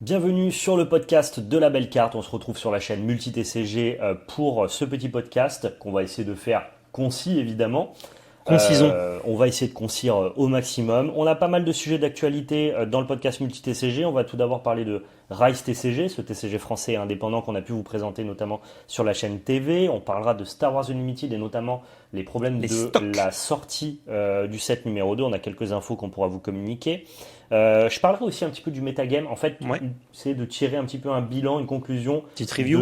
Bienvenue sur le podcast de la belle carte. On se retrouve sur la chaîne MultiTCG pour ce petit podcast qu'on va essayer de faire concis évidemment. Concisons. On va essayer de concire au maximum. On a pas mal de sujets d'actualité dans le podcast MultiTCG. On va tout d'abord parler de Rise TCG, ce TCG français indépendant qu'on a pu vous présenter notamment sur la chaîne TV. On parlera de Star Wars Unlimited et notamment les problèmes Les de stocks. la sortie du set numéro 2. On a quelques infos qu'on pourra vous communiquer. Je parlerai aussi un petit peu du metagame. En fait, Ouais. c'est de tirer un petit peu un bilan, une conclusion Petite de, review.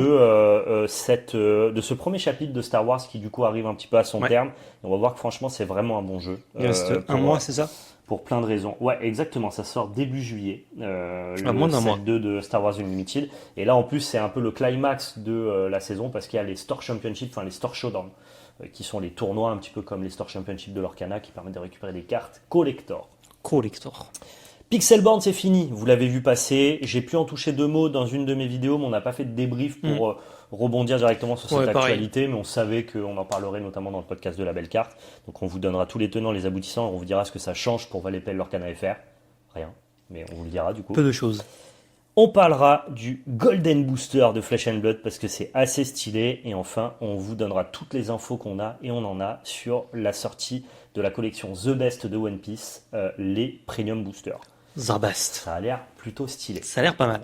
de ce premier chapitre de Star Wars qui du coup arrive un petit peu à son Ouais. terme. Et on va voir que franchement c'est vraiment un bon jeu Il reste un pour, mois, c'est ça? pour plein de raisons. Ouais, exactement, ça sort début juillet, Moins le d'un mois. set 2 de Star Wars Unlimited. Et là en plus c'est un peu le climax de la saison parce qu'il y a les Store Championship, enfin les Store Showdown, qui sont les tournois un petit peu comme les Store Championship de l'Orcana qui permettent de récupérer des cartes collector. Collector. Pixelborn, c'est fini, vous l'avez vu passer. J'ai pu en toucher deux mots dans une de mes vidéos, mais on n'a pas fait de débrief Hmm. pour rebondir directement sur cette Ouais, pareil. actualité. Mais on savait qu'on en parlerait notamment dans le podcast de la belle carte. Donc on vous donnera tous les tenants, les aboutissants. On vous dira ce que ça change pour Valepel Lorcana FR. Rien, mais on vous le dira du coup. Peu de choses. On parlera du Golden Booster de Flesh and Blood parce que c'est assez stylé. Et enfin, on vous donnera toutes les infos qu'on a et on en a sur la sortie de la collection The Best de One Piece, les Premium Boosters. Zarbast. Ça a l'air plutôt stylé. Ça a l'air pas mal.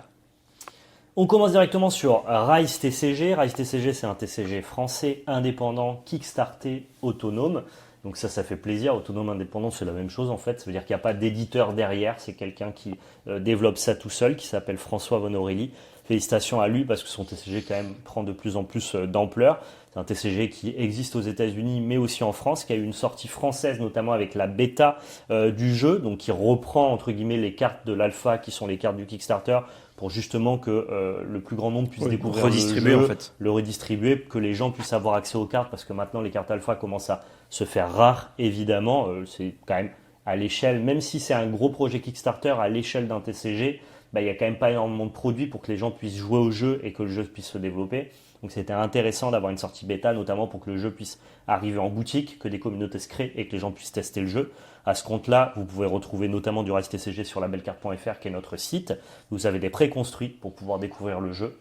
On commence directement sur Rise TCG. Rise TCG, c'est un TCG français indépendant, kickstarté, autonome. Donc ça fait plaisir. Autonome, indépendant, c'est la même chose en fait. Ça veut dire qu'il n'y a pas d'éditeur derrière. C'est quelqu'un qui développe ça tout seul, qui s'appelle François Von Aurélie. Félicitations à lui parce que son TCG quand même prend de plus en plus d'ampleur. C'est un TCG qui existe aux États-Unis mais aussi en France, qui a eu une sortie française notamment avec la bêta du jeu, donc qui reprend entre guillemets les cartes de l'alpha qui sont les cartes du Kickstarter pour justement que le plus grand nombre puisse Ouais, découvrir redistribuer, le jeu, en fait. le redistribuer, que les gens puissent avoir accès aux cartes parce que maintenant les cartes alpha commencent à se faire rares évidemment. C'est quand même à l'échelle, même si c'est un gros projet Kickstarter à l'échelle d'un TCG, bah, il n'y a quand même pas énormément de produits pour que les gens puissent jouer au jeu et que le jeu puisse se développer. Donc c'était intéressant d'avoir une sortie bêta, notamment pour que le jeu puisse arriver en boutique, que des communautés se créent et que les gens puissent tester le jeu. À ce compte-là, vous pouvez retrouver notamment du Rise TCG sur labellecarte.fr qui est notre site. Vous avez des préconstruits pour pouvoir découvrir le jeu.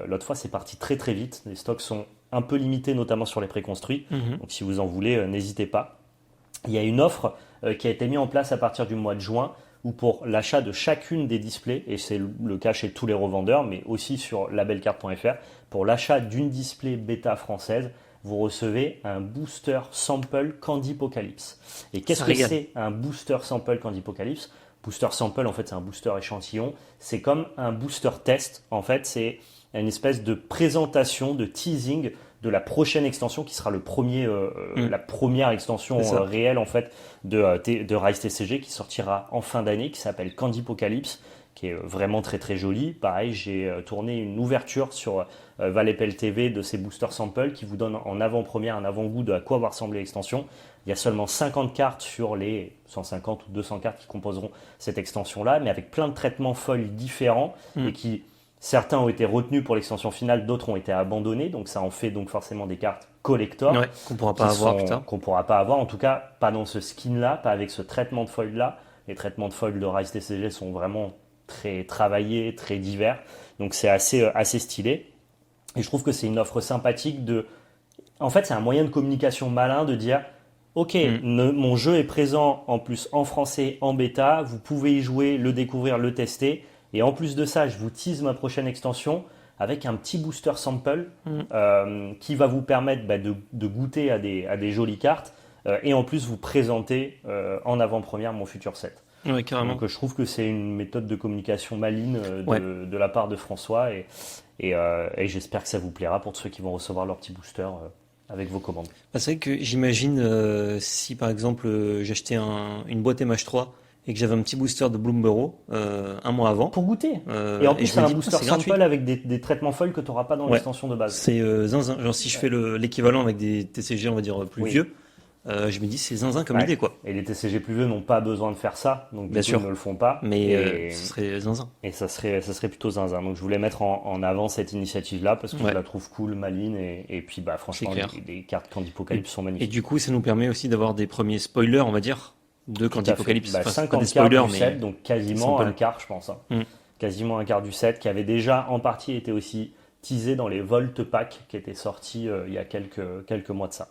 L'autre fois, c'est parti très très vite. Les stocks sont un peu limités, notamment sur les préconstruits. Mhm. Donc si vous en voulez, n'hésitez pas. Il y a une offre qui a été mise en place à partir du mois de juin où pour l'achat de chacune des displays, et c'est le cas chez tous les revendeurs, mais aussi sur labellecarte.fr, pour l'achat d'une display bêta française, vous recevez un booster sample Candypocalypse. Et qu'est-ce Ça que régale. c'est un booster sample Candypocalypse? Booster sample, en fait, c'est un booster échantillon. C'est comme un booster test. En fait, c'est une espèce de présentation, de teasing de la prochaine extension qui sera Mm. la première extension C'est ça. réelle en fait de Rise TCG qui sortira en fin d'année, qui s'appelle Candypocalypse, qui est vraiment très très jolie. Pareil, j'ai tourné une ouverture sur Valepel TV de ces boosters samples qui vous donne en avant-première un avant-goût de à quoi va ressembler l'extension. Il y a seulement 50 cartes sur les 150 ou 200 cartes qui composeront cette extension-là, mais avec plein de traitements foils différents Mm. et qui certains ont été retenus pour l'extension finale, d'autres ont été abandonnés, donc ça en fait donc forcément des cartes collector Ouais, qu'on pourra pas avoir plus tard. qu'on pourra pas avoir, en tout cas pas dans ce skin-là, pas avec ce traitement de foil-là. Les traitements de foil de Rise TCG sont vraiment très travaillés, très divers, donc c'est assez stylé. Et je trouve que c'est une offre sympathique de... En fait, c'est un moyen de communication malin de dire, ok, Mm. mon jeu est présent en plus en français, en bêta, vous pouvez y jouer, le découvrir, le tester. Et en plus de ça, je vous tease ma prochaine extension avec un petit booster sample Mm. qui va vous permettre de goûter à des jolies cartes et en plus vous présenter en avant-première mon futur set. Ouais, carrément. Donc je trouve que c'est une méthode de communication maligne Ouais. de la part de François et j'espère que ça vous plaira pour ceux qui vont recevoir leur petit booster avec vos commandes. Bah, c'est vrai que j'imagine si par exemple j'achetais une boîte MH3 et que j'avais un petit booster de Bloomborough un mois avant. Pour goûter. Et en plus, Je c'est me un dis, booster c'est gratuit. sample avec des traitements foils que tu n'auras pas dans Ouais. l'extension de base. C'est zinzin. Genre si je fais l'équivalent avec des TCG, on va dire plus Oui. vieux, je me dis c'est zinzin comme Ouais. idée quoi. Et les TCG plus vieux n'ont pas besoin de faire ça, donc du Bien coup, sûr. ils ne le font pas. Mais Et, ce serait zinzin. et ça serait plutôt zinzin. Donc je voulais mettre en avant cette initiative-là parce que Ouais. je la trouve cool, maligne, et puis bah, franchement, C'est clair. les cartes Candypocalypse sont Et magnifiques. du coup, ça nous permet aussi d'avoir des premiers spoilers, on va dire, de Tout à fait. Candypocalypse. Bah, Enfin, c'est pas 50 des cartes spoilers, du mais set, donc quasiment sample. un quart, je pense. Hein. Mm. quasiment un quart du set, qui avait déjà en partie été aussi teasé dans les Volt Pack qui étaient sortis il y a quelques mois de ça.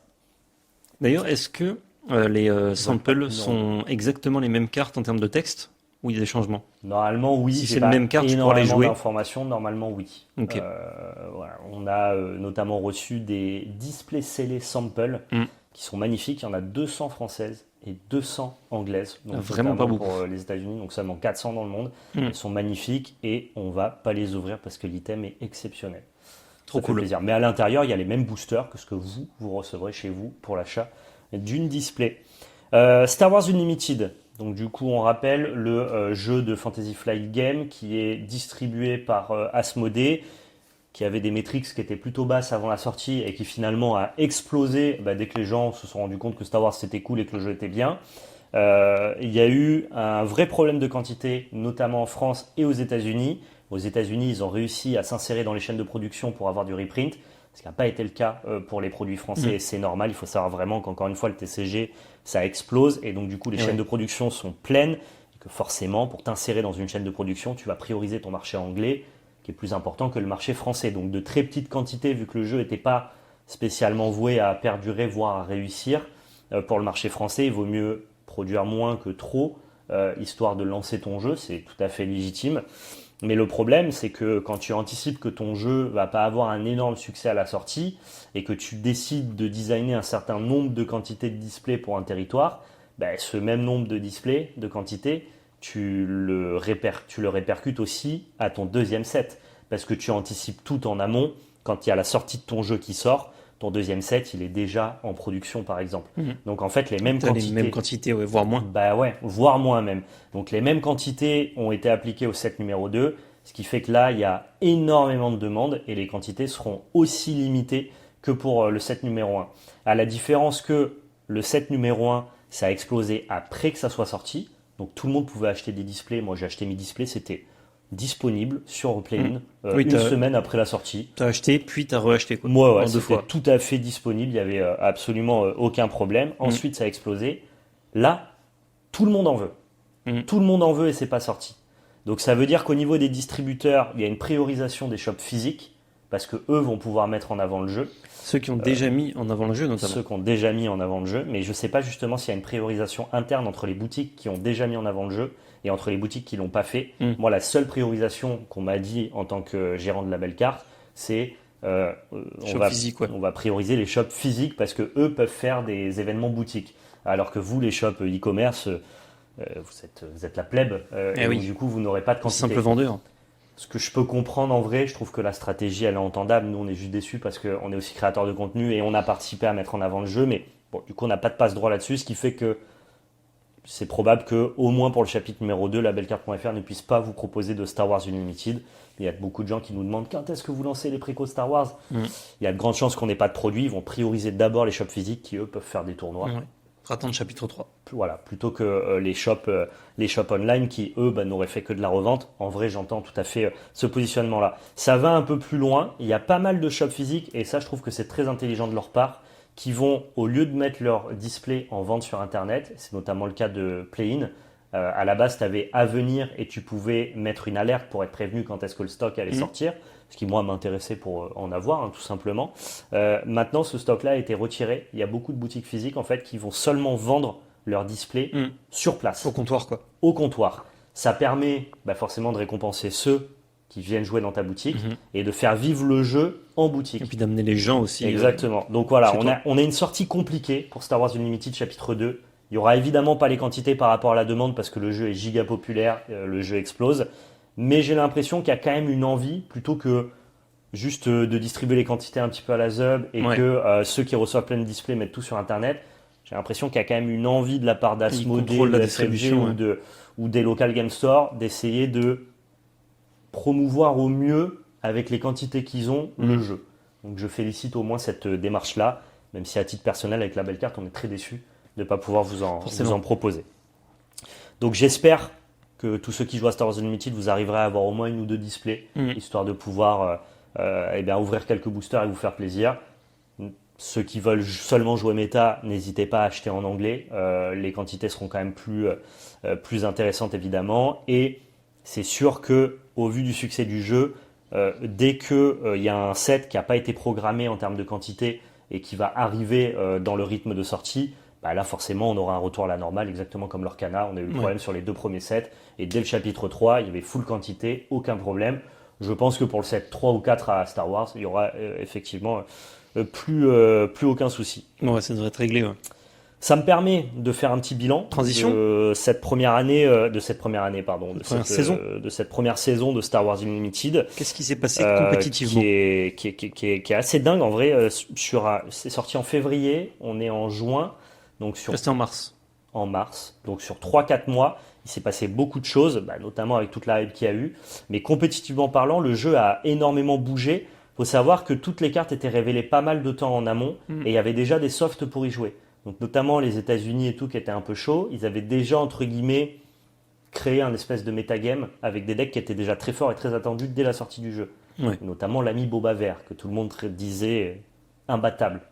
D'ailleurs, est-ce que les samples Non. sont exactement les mêmes cartes en termes de texte ou il y a des changements? Normalement, oui. Si j'ai c'est la pas même carte, tu pourras les énormément jouer. d'informations. Normalement, oui. Ok. Voilà. On a notamment reçu des displays scellés samples Mm. qui sont magnifiques. Il y en a 200 françaises et 200 anglaises. Donc, Vraiment notamment pas beaucoup. pour les États-Unis, donc seulement 400 dans le monde. Mm. Elles sont magnifiques et on va pas les ouvrir parce que l'item est exceptionnel. Trop Ça fait cool. plaisir. Mais à l'intérieur, il y a les mêmes boosters que ce que vous recevrez chez vous pour l'achat d'une display. Star Wars Unlimited. Donc du coup, on rappelle le jeu de Fantasy Flight Game qui est distribué par Asmodée, qui avait des métriques qui étaient plutôt basses avant la sortie et qui finalement a explosé dès que les gens se sont rendus compte que Star Wars c'était cool et que le jeu était bien. Il y a eu un vrai problème de quantité, notamment en France et aux États-Unis. Aux États-Unis, ils ont réussi à s'insérer dans les chaînes de production pour avoir du reprint, ce qui n'a pas été le cas pour les produits français. Et c'est normal, il faut savoir vraiment qu'encore une fois, le TCG, ça explose. Et donc, du coup, les chaînes de production sont pleines. Et que forcément, pour t'insérer dans une chaîne de production, tu vas prioriser ton marché anglais, qui est plus important que le marché français. Donc, de très petites quantités, vu que le jeu n'était pas spécialement voué à perdurer, voire à réussir. Pour le marché français, il vaut mieux produire moins que trop, histoire de lancer ton jeu. C'est tout à fait légitime. Mais le problème, c'est que quand tu anticipes que ton jeu va pas avoir un énorme succès à la sortie et que tu décides de designer un certain nombre de quantités de displays pour un territoire, ce même nombre de displays, de quantités, tu le répercutes aussi à ton deuxième set. Parce que tu anticipes tout en amont. Quand il y a la sortie de ton jeu qui sort, ton deuxième set, il est déjà en production, par exemple. Donc en fait, les mêmes quantités. Les mêmes quantités, ouais, voire moins. Ouais, voire moins même. Donc les mêmes quantités ont été appliquées au set numéro 2, ce qui fait que là, il y a énormément de demandes et les quantités seront aussi limitées que pour le set numéro 1. À la différence que le set numéro 1, ça a explosé après que ça soit sorti. Donc tout le monde pouvait acheter des displays. Moi, j'ai acheté mes displays, c'était disponible sur Play-in Oui, une semaine après la sortie. T'as acheté, puis t'as reacheté quoi. Moi, ouais, en deux c'était fois. tout à fait disponible. Il y avait absolument aucun problème. Ensuite, ça a explosé. Là, tout le monde en veut. Tout le monde en veut et c'est pas sorti. Donc ça veut dire qu'au niveau des distributeurs, il y a une priorisation des shops physiques parce que eux vont pouvoir mettre en avant le jeu. Ceux qui ont déjà mis en avant le jeu notamment. Ceux qui ont déjà mis en avant le jeu, mais je sais pas justement s'il y a une priorisation interne entre les boutiques qui ont déjà mis en avant le jeu et entre les boutiques qui l'ont pas fait. Moi, la seule priorisation qu'on m'a dit en tant que gérant de la belle carte, c'est on va prioriser les shops physiques parce que eux peuvent faire des événements boutiques. Alors que vous, les shops e-commerce, vous êtes la plèbe et donc, du coup, vous n'aurez pas de quantité. Simple vendeur. Ce que je peux comprendre en vrai, je trouve que la stratégie elle est entendable. Nous, on est juste déçus parce qu'on est aussi créateur de contenu et on a participé à mettre en avant le jeu. Mais bon, du coup, on n'a pas de passe-droit là-dessus, ce qui fait que c'est probable que, au moins pour le chapitre numéro 2, labellecarte.fr ne puisse pas vous proposer de Star Wars Unlimited. Il y a beaucoup de gens qui nous demandent quand est-ce que vous lancez les précos Star Wars. Il y a de grandes chances qu'on n'ait pas de produits. Ils vont prioriser d'abord les shops physiques qui, eux, peuvent faire des tournois. Attendre chapitre 3. Voilà, plutôt que les shops online qui, eux, n'auraient fait que de la revente. En vrai, j'entends tout à fait ce positionnement-là. Ça va un peu plus loin. Il y a pas mal de shops physiques, et ça, je trouve que c'est très intelligent de leur part, qui vont, au lieu de mettre leur display en vente sur Internet, c'est notamment le cas de Play-in, à la base, tu avais à venir et tu pouvais mettre une alerte pour être prévenu quand est-ce que le stock allait sortir, ce qui, moi, m'intéressait pour en avoir, tout simplement. Maintenant, ce stock-là a été retiré. Il y a beaucoup de boutiques physiques, en fait, qui vont seulement vendre leur display sur place. Au comptoir, quoi. Au comptoir. Ça permet forcément de récompenser ceux qui viennent jouer dans ta boutique et de faire vivre le jeu en boutique. Et puis d'amener les gens aussi. Exactement. Donc voilà, on a une sortie compliquée pour Star Wars Unlimited chapitre 2. Il n'y aura évidemment pas les quantités par rapport à la demande parce que le jeu est giga populaire, le jeu explose. Mais j'ai l'impression qu'il y a quand même une envie, plutôt que juste de distribuer les quantités un petit peu à la ZUB et que ceux qui reçoivent plein de displays mettent tout sur Internet. J'ai l'impression qu'il y a quand même une envie de la part d'Asmodée, de la distribution ou des local game stores d'essayer de promouvoir au mieux avec les quantités qu'ils ont le jeu. Donc je félicite au moins cette démarche-là, même si à titre personnel avec la belle carte on est très déçus de ne pas pouvoir vous en proposer. Donc j'espère que tous ceux qui jouent à Star Wars Unlimited, vous arriverez à avoir au moins une ou deux displays, histoire de pouvoir ouvrir quelques boosters et vous faire plaisir. Ceux qui veulent seulement jouer méta, n'hésitez pas à acheter en anglais. Les quantités seront quand même plus intéressantes évidemment. Et c'est sûr que au vu du succès du jeu, dès que y a un set qui n'a pas été programmé en termes de quantité et qui va arriver dans le rythme de sortie, bah là forcément on aura un retour à la normale, exactement comme l'Orcana. On a eu le problème sur les 2 premiers sets, et dès le chapitre 3, il y avait full quantité, aucun problème. Je pense que pour le set 3 ou 4 à Star Wars, il y aura effectivement plus aucun souci. Ouais, ça devrait être réglé. Ouais. Ça me permet de faire un petit bilan Transition de cette première année, de cette première saison de Star Wars Unlimited. Qu'est-ce qui s'est passé compétitivement? Qui est assez dingue en vrai. C'est sorti en février, on est en juin, donc C'était en mars. En mars, donc sur 3-4 mois, il s'est passé beaucoup de choses, notamment avec toute la hype qu'il y a eu. Mais compétitivement parlant, le jeu a énormément bougé. Il faut savoir que toutes les cartes étaient révélées pas mal de temps en amont et il y avait déjà des softs pour y jouer. Donc notamment les États-Unis et tout qui étaient un peu chauds, ils avaient déjà entre guillemets créé un espèce de metagame avec des decks qui étaient déjà très forts et très attendus dès la sortie du jeu. Ouais. Notamment l'ami Boba Vert que tout le monde disait imbattable.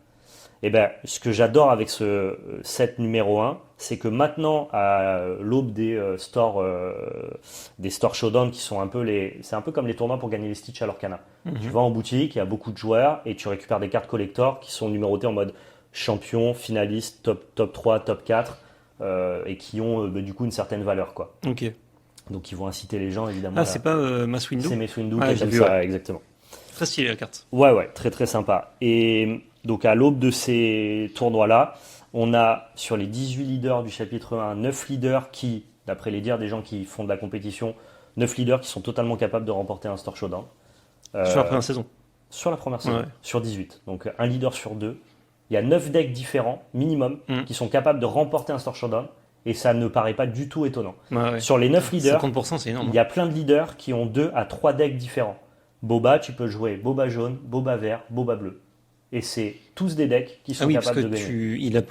Et ben ce que j'adore avec ce set numéro 1, c'est que maintenant à l'aube des stores showdown qui sont c'est un peu comme les tournois pour gagner les Stitch à l'Orcana. Tu vas en boutique, il y a beaucoup de joueurs et tu récupères des cartes collector qui sont numérotées en mode champion, finaliste, top 3, top 4, et qui ont du coup une certaine valeur, quoi. Ok. Donc ils vont inciter les gens évidemment. C'est pas Mace Windu? C'est Mace Windu qui aime ça, exactement. Très stylé la carte. Ouais, très très sympa. Et donc à l'aube de ces tournois-là, on a sur les 18 leaders du chapitre 1, 9 leaders qui, d'après les dires des gens qui font de la compétition, 9 leaders qui sont totalement capables de remporter un Store Showdown. Sur la première saison? Sur la première saison, ouais. Sur 18. Donc un leader sur 2. Il y a 9 decks différents, minimum, qui sont capables de remporter un Store Showdown. Et ça ne paraît pas du tout étonnant. Ouais. Sur les 9 leaders, 50%, c'est énorme. Il y a plein de leaders qui ont 2 à 3 decks différents. Boba, tu peux jouer Boba jaune, Boba vert, Boba bleu. Et c'est tous des decks qui sont capables de gagner. Il a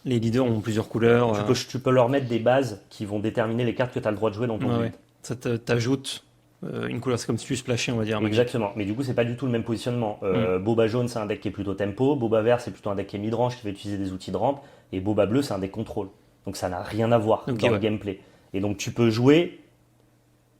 les leaders ont plusieurs couleurs. Tu peux leur mettre des bases qui vont déterminer les cartes que tu as le droit de jouer dans ton build. Ouais. Ça t'ajoute une couleur, c'est comme si tu splashais, on va dire. Exactement, mais du coup c'est pas du tout le même positionnement. Boba jaune c'est un deck qui est plutôt tempo, Boba vert c'est plutôt un deck qui est mid-range qui va utiliser des outils de rampe, et Boba bleu c'est un deck contrôle. Donc ça n'a rien à voir dans le gameplay. Et donc tu peux jouer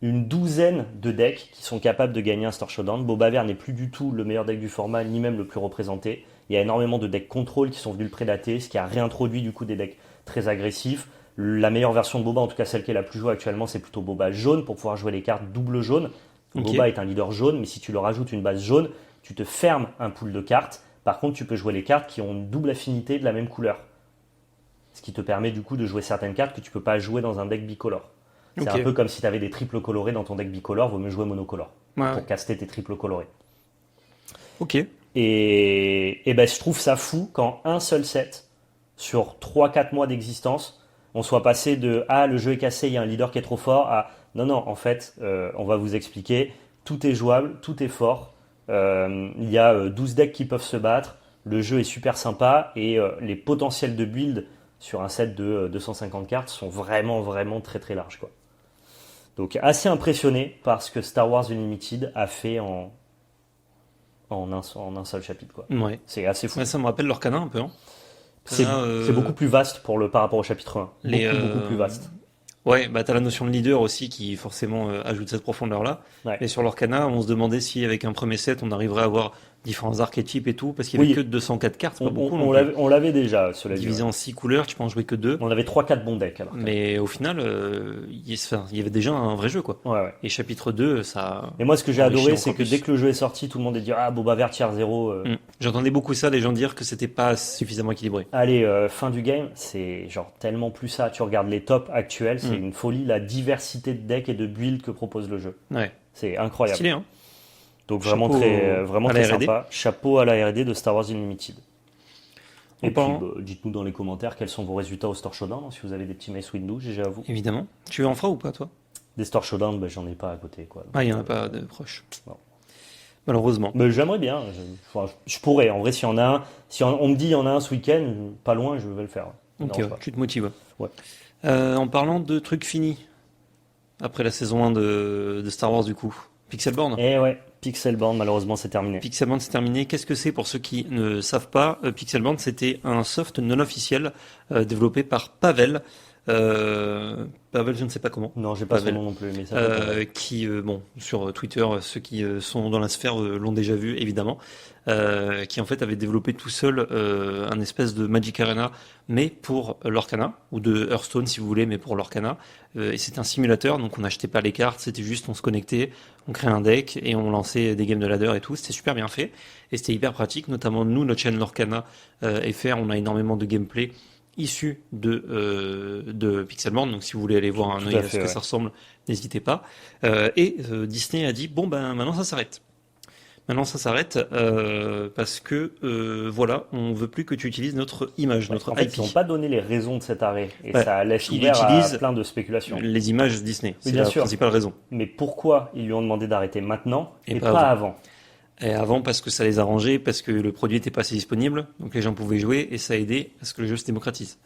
une douzaine de decks qui sont capables de gagner un Store Showdown. Boba vert n'est plus du tout le meilleur deck du format, ni même le plus représenté. Il y a énormément de decks contrôle qui sont venus le prédater, ce qui a réintroduit du coup des decks très agressifs. La meilleure version de Boba, en tout cas celle qui est la plus jouée actuellement, c'est plutôt Boba jaune pour pouvoir jouer les cartes double jaune. Boba est un leader jaune, mais si tu leur ajoutes une base jaune, tu te fermes un pool de cartes. Par contre, tu peux jouer les cartes qui ont une double affinité de la même couleur. Ce qui te permet du coup de jouer certaines cartes que tu ne peux pas jouer dans un deck bicolore. C'est un peu comme si tu avais des triples colorés dans ton deck bicolore, vaut mieux jouer monocolore pour caster tes triples colorés. Ok. Et je trouve ça fou quand un seul set, sur 3-4 mois d'existence, on soit passé de « Ah, le jeu est cassé, il y a un leader qui est trop fort » à « Non, en fait, on va vous expliquer, tout est jouable, tout est fort, il y a 12 decks qui peuvent se battre, le jeu est super sympa et les potentiels de build sur un set de 250 cartes sont vraiment, vraiment très très larges, quoi. » Donc assez impressionné par ce que Star Wars Unlimited a fait en un seul chapitre, quoi. Ouais. C'est assez fou. Ouais, ça me rappelle l'Orcana un peu. Hein. C'est beaucoup plus vaste par rapport au chapitre 1. Beaucoup plus vaste. Ouais, t'as la notion de leader aussi qui forcément ajoute cette profondeur-là. Ouais. Et sur l'Orcana, on se demandait si avec un premier set, on arriverait à avoir différents archétypes et tout, parce qu'il n'y avait que 204 cartes, c'est pas beaucoup. On l'avait déjà, cela dit. Divisé en 6 couleurs, tu peux en jouer que 2. On avait 3-4 bons decks. Alors, mais au final, il y avait déjà un vrai jeu, quoi. Ouais. Et chapitre 2, ça... Et moi, ce que j'ai adoré, c'est que dès que le jeu est sorti, tout le monde est dit « Ah, Boba Vert tier 0 J'entendais beaucoup ça, les gens dire que c'était pas suffisamment équilibré. Allez, fin du game, c'est genre tellement plus ça. Tu regardes les tops actuels, c'est une folie, la diversité de decks et de builds que propose le jeu. Ouais. C'est incroyable. Stylé, hein. Donc vraiment très sympa. Chapeau à la R&D de Star Wars Unlimited. Et puis dites-nous dans les commentaires quels sont vos résultats au Store Showdown, si vous avez des petits Mace Windu, GG à vous. Évidemment. Tu en feras ou pas, toi? Des Store Showdown, j'en ai pas à côté, quoi. Donc, il n'y en a pas de proches. Non. Malheureusement. Mais j'aimerais bien. Je pourrais. En vrai, si on me dit il y en a un ce week-end, pas loin, je vais le faire. Ok, tu te motives. Ouais. En parlant de trucs finis, après la saison 1 de Star Wars, du coup, Pixelborn. Eh ouais, Pixelborn, malheureusement, c'est terminé. Pixelborn, c'est terminé. Qu'est-ce que c'est pour ceux qui ne savent pas? Pixelborn, c'était un soft non officiel développé par Pavel, Pavel, je ne sais pas comment. Non, j'ai pas son nom non plus, mais ça qui, bon, sur Twitter, ceux qui sont dans la sphère l'ont déjà vu, évidemment, qui en fait avait développé tout seul un espèce de Magic Arena, mais pour l'Orcana, ou de Hearthstone si vous voulez, mais pour l'Orcana. Et c'était un simulateur, donc on n'achetait pas les cartes, c'était juste on se connectait, on créait un deck et on lançait des games de ladder et tout. C'était super bien fait et c'était hyper pratique, notamment nous, notre chaîne l'Orcana FR, on a énormément de gameplay issu de Pixelborn, donc si vous voulez aller voir un œil à ce que ça ressemble, n'hésitez pas. Disney a dit bon ben maintenant ça s'arrête. Maintenant ça s'arrête parce que voilà, on veut plus que tu utilises notre image, notre IP. Ils n'ont pas donné les raisons de cet arrêt et ça laisse ouvert à plein de spéculations. Les images Disney, c'est la principale raison. Mais pourquoi ils lui ont demandé d'arrêter maintenant et pas avant? Et avant parce que ça les arrangeait, parce que le produit était pas assez disponible, donc les gens pouvaient jouer et ça a aidé à ce que le jeu se démocratise.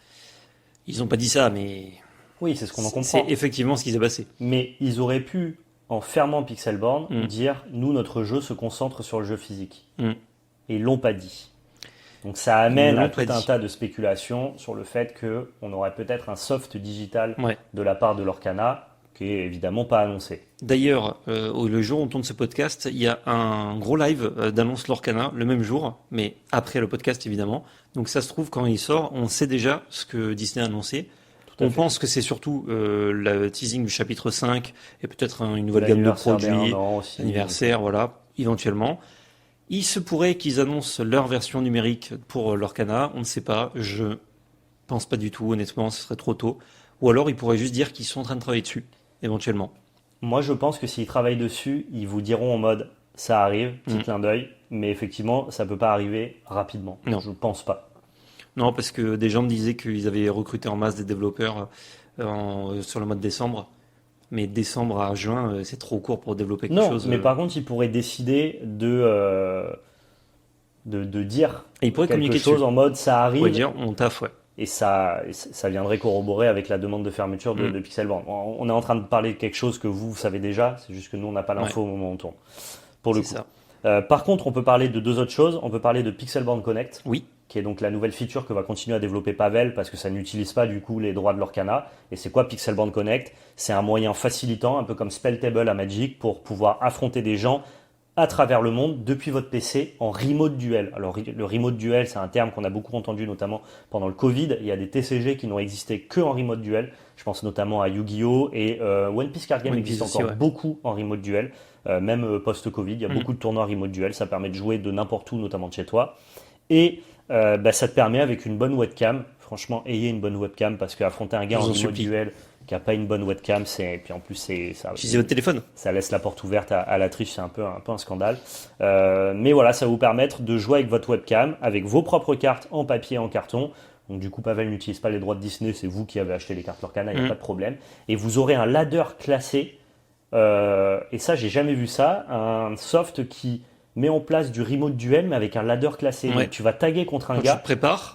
Ils n'ont pas dit ça, mais oui, c'est ce qu'on en comprend. C'est effectivement ce qui s'est passé. Mais ils auraient pu, en fermant Pixelborn, dire nous notre jeu se concentre sur le jeu physique. Et ils l'ont pas dit. Donc ça amène à tout un tas de spéculations sur le fait que on aurait peut-être un soft digital de la part de l'Orcana, qui est évidemment pas annoncé. D'ailleurs, le jour où on tourne ce podcast, il y a un gros live d'annonce l'Orcana le même jour, mais après le podcast évidemment. Donc ça se trouve quand il sort, on sait déjà ce que Disney a annoncé. On pense que c'est surtout le teasing du chapitre 5 et peut-être une nouvelle gamme de produits, anniversaire, voilà, éventuellement. Il se pourrait qu'ils annoncent leur version numérique pour l'Orcana, on ne sait pas, je pense pas du tout, honnêtement, ce serait trop tôt. Ou alors ils pourraient juste dire qu'ils sont en train de travailler dessus, éventuellement. Moi je pense que s'ils travaillent dessus, ils vous diront en mode ça arrive, petit clin d'œil, mais effectivement ça peut pas arriver rapidement. Non. Je pense pas. Non, parce que des gens me disaient qu'ils avaient recruté en masse des développeurs sur le mois de décembre. Mais décembre à juin, c'est trop court pour développer quelque chose. Non, mais par contre, ils pourraient décider de dire quelque chose en mode ça arrive. On pourrait dire on taffe, ouais. Et ça viendrait corroborer avec la demande de fermeture de Pixelborn. On est en train de parler de quelque chose que vous savez déjà, c'est juste que nous, on n'a pas l'info au moment où on tourne. Pour le coup. Par contre, on peut parler de deux autres choses. On peut parler de Pixelborn Connect. Oui. Qui est donc la nouvelle feature que va continuer à développer Pavel parce que ça n'utilise pas du coup les droits de l'Orcana. Et c'est quoi Pixelborn Connect? C'est un moyen facilitant, un peu comme Spelltable à Magic, pour pouvoir affronter des gens à travers le monde depuis votre PC en remote duel. Alors le remote duel, c'est un terme qu'on a beaucoup entendu notamment pendant le Covid. Il y a des TCG qui n'ont existé que en remote duel. Je pense notamment à Yu-Gi-Oh! Et One Piece Card Game existe encore beaucoup en remote duel, même post-Covid. Il y a beaucoup de tournois remote duel. Ça permet de jouer de n'importe où, notamment de chez toi. Et ça te permet avec une bonne webcam, franchement ayez une bonne webcam parce qu'affronter un gars en remote duel qui n'a pas une bonne webcam, puis en plus ça, utilisez votre téléphone. Ça laisse la porte ouverte à la triche, c'est un peu un scandale. Mais voilà, ça va vous permettre de jouer avec votre webcam, avec vos propres cartes en papier et en carton. Donc du coup, Pavel n'utilise pas les droits de Disney, c'est vous qui avez acheté les cartes Lorcana, il n'y a pas de problème. Et vous aurez un ladder classé, et ça j'ai jamais vu ça, un soft qui met en place du remote duel mais avec un ladder classé. Donc, tu vas taguer contre un gars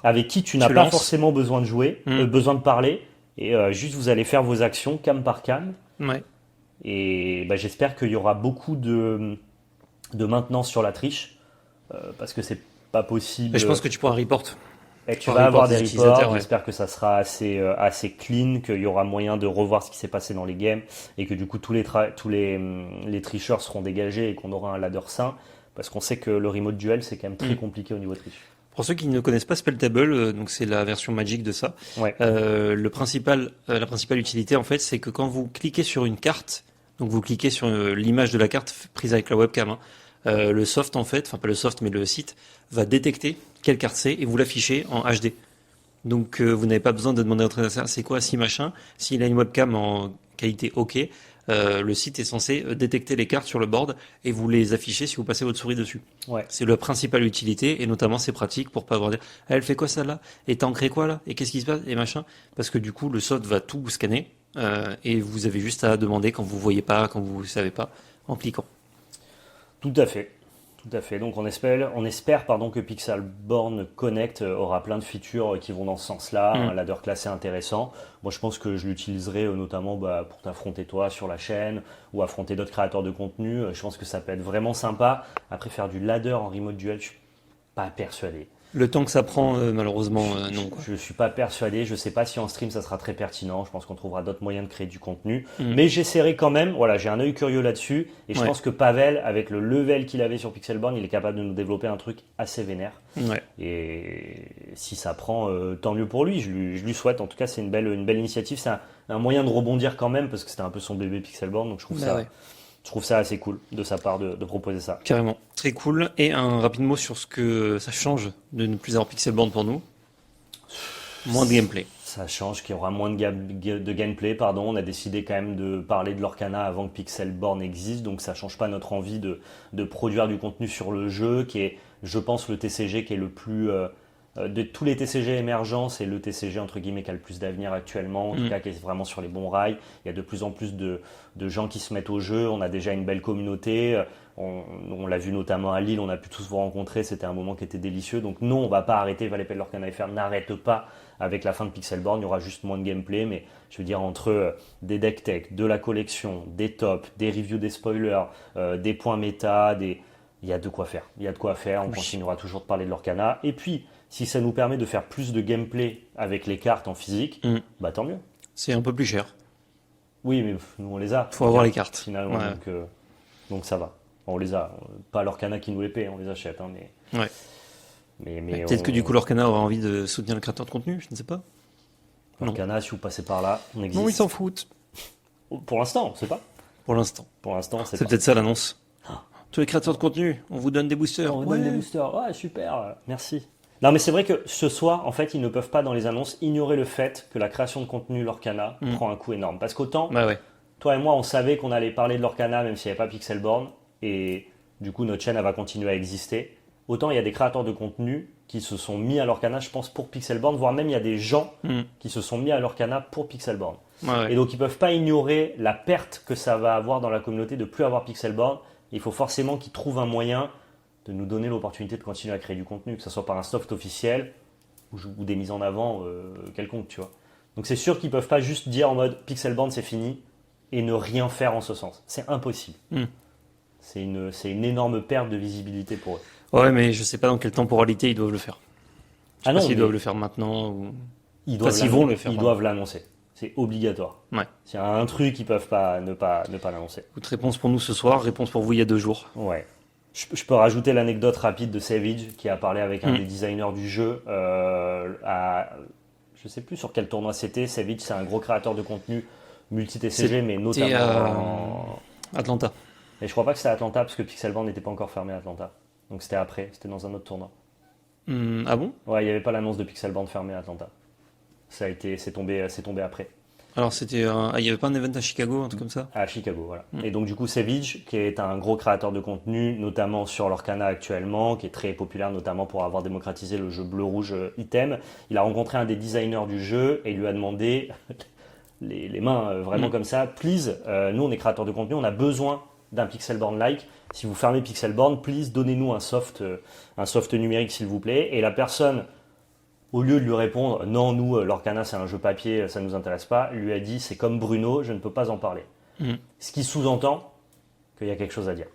avec qui tu n'as pas forcément besoin de jouer, besoin de parler, et juste vous allez faire vos actions cam par cam. Et j'espère qu'il y aura beaucoup de maintenance sur la triche parce que c'est pas possible. Mais je pense que tu pourras report. Tu vas avoir des reports, j'espère que ça sera assez clean, qu'il y aura moyen de revoir ce qui s'est passé dans les games et que du coup tous les tricheurs seront dégagés et qu'on aura un ladder sain. Parce qu'on sait que le remote duel, c'est quand même très compliqué au niveau triche. Pour ceux qui ne connaissent pas Spelltable, donc c'est la version Magic de ça. La principale utilité, en fait, c'est que quand vous cliquez sur une carte, donc vous cliquez sur l'image de la carte prise avec la webcam, le soft, en fait, enfin pas le soft, mais le site, va détecter quelle carte c'est et vous l'afficher en HD. Donc vous n'avez pas besoin de demander à votre adversaire c'est quoi si machin. S'il a une webcam en qualité OK, le site est censé détecter les cartes sur le board et vous les afficher si vous passez votre souris dessus. C'est la principale utilité et notamment c'est pratique pour pas avoir dire elle fait quoi celle-là et t'as ancré quoi là et qu'est-ce qui se passe et machin, parce que du coup le soft va tout scanner et vous avez juste à demander quand vous voyez pas, quand vous savez pas, en cliquant. Tout à fait. Donc on espère que Pixelborn Connect aura plein de features qui vont dans ce sens-là, un ladder classé intéressant. Moi je pense que je l'utiliserai notamment pour t'affronter toi sur la chaîne ou affronter d'autres créateurs de contenu. Je pense que ça peut être vraiment sympa. Après faire du ladder en remote duel, je suis pas persuadé. Le temps que ça prend, malheureusement, non. Quoi. Je ne suis pas persuadé. Je ne sais pas si en stream ça sera très pertinent. Je pense qu'on trouvera d'autres moyens de créer du contenu. Mais j'essaierai quand même. Voilà, j'ai un œil curieux là-dessus. Et je pense que Pavel, avec le level qu'il avait sur Pixelborn, il est capable de nous développer un truc assez vénère. Ouais. Et si ça prend, tant mieux pour lui. Je lui souhaite. En tout cas, c'est une belle initiative. C'est un moyen de rebondir quand même parce que c'était un peu son bébé Pixelborn. Donc je trouve ça. Ouais. Je trouve ça assez cool de sa part de proposer ça. Carrément, très cool. Et un rapide mot sur ce que ça change de ne plus avoir Pixelborn pour nous. Moins de gameplay. Ça change, qu'il y aura moins de gameplay. On a décidé quand même de parler de l'Orcana avant que Pixelborn existe, donc ça change pas notre envie de produire du contenu sur le jeu, qui est, je pense, le TCG qui est le plus... de tous les TCG émergents, c'est le TCG entre guillemets qui a le plus d'avenir actuellement, en tout cas qui est vraiment sur les bons rails. Il y a de plus en plus de gens qui se mettent au jeu, on a déjà une belle communauté, on l'a vu notamment à Lille, on a pu tous vous rencontrer, c'était un moment qui était délicieux. Donc non, on va pas arrêter, Valepel l'Orcana FR n'arrête pas avec la fin de Pixelborn, il y aura juste moins de gameplay, mais je veux dire entre des deck tech, de la collection, des tops, des reviews des spoilers, des points méta, il y a de quoi faire. Il y a de quoi faire, on continuera toujours de parler de l'Orcana. Et puis, si ça nous permet de faire plus de gameplay avec les cartes en physique, bah tant mieux. C'est un peu plus cher. Oui, mais nous on les a. Faut avoir les cartes. Finalement, donc ça va. On les a. Pas l'Orcana qui nous les paie, on les achète. Hein, mais... Ouais. Mais peut-être que du coup l'Orcana aura envie de soutenir le créateur de contenu, je ne sais pas. L'Orcana, si vous passez par là, on existe. Non, ils s'en foutent. Pour l'instant, on ne sait pas. Pour l'instant, c'est peut-être ça l'annonce. Tous les créateurs de contenu, on vous donne des boosters. On vous donne des boosters. Ouais, super. Merci. Non, mais c'est vrai que ce soir, en fait, ils ne peuvent pas, dans les annonces, ignorer le fait que la création de contenu l'Orcana prend un coup énorme. Parce qu'autant, toi et moi, on savait qu'on allait parler de l'Orcana, même s'il n'y avait pas Pixelborn, et du coup, notre chaîne, elle va continuer à exister. Autant, il y a des créateurs de contenu qui se sont mis à l'Orcana, je pense, pour Pixelborn, voire même il y a des gens qui se sont mis à l'Orcana pour Pixelborn. Et donc, ils ne peuvent pas ignorer la perte que ça va avoir dans la communauté de ne plus avoir Pixelborn. Il faut forcément qu'ils trouvent un moyen de nous donner l'opportunité de continuer à créer du contenu, que ce soit par un soft officiel ou des mises en avant quelconques, tu vois. Donc c'est sûr qu'ils ne peuvent pas juste dire en mode Pixelborn c'est fini et ne rien faire en ce sens. C'est impossible. C'est une énorme perte de visibilité pour eux. Ouais, mais je ne sais pas dans quelle temporalité ils doivent le faire. Je sais pas s'ils doivent le faire maintenant ou... Ils vont le faire. Ils doivent l'annoncer. C'est obligatoire. Ouais. S'il y a un truc, ils ne peuvent pas ne pas l'annoncer. Toute réponse pour nous ce soir, réponse pour vous il y a 2 jours. Ouais. Je peux rajouter l'anecdote rapide de Savage qui a parlé avec un des designers du jeu je ne sais plus sur quel tournoi c'était. Savage, c'est un gros créateur de contenu multi-TCG, mais notamment Atlanta. Et je crois pas que c'était à Atlanta parce que Pixelborn n'était pas encore fermé à Atlanta. Donc c'était après, c'était dans un autre tournoi. Ah bon ? Ouais, il n'y avait pas l'annonce de Pixelborn fermé à Atlanta. C'est tombé après. Alors il n'y avait pas un event à Chicago, un truc comme ça ? À Chicago, voilà. Et donc du coup, Savage, qui est un gros créateur de contenu, notamment sur l'Orcana actuellement, qui est très populaire notamment pour avoir démocratisé le jeu bleu-rouge item, il a rencontré un des designers du jeu et il lui a demandé, les mains vraiment comme ça, please, nous on est créateurs de contenu, on a besoin d'un Pixelborn-like. Si vous fermez Pixelborn, please, donnez-nous un soft numérique s'il vous plaît. Et la personne... Au lieu de lui répondre « Non, nous, l'Orcana, c'est un jeu papier, ça ne nous intéresse pas », lui a dit « C'est comme Bruno, je ne peux pas en parler ». Ce qui sous-entend qu'il y a quelque chose à dire.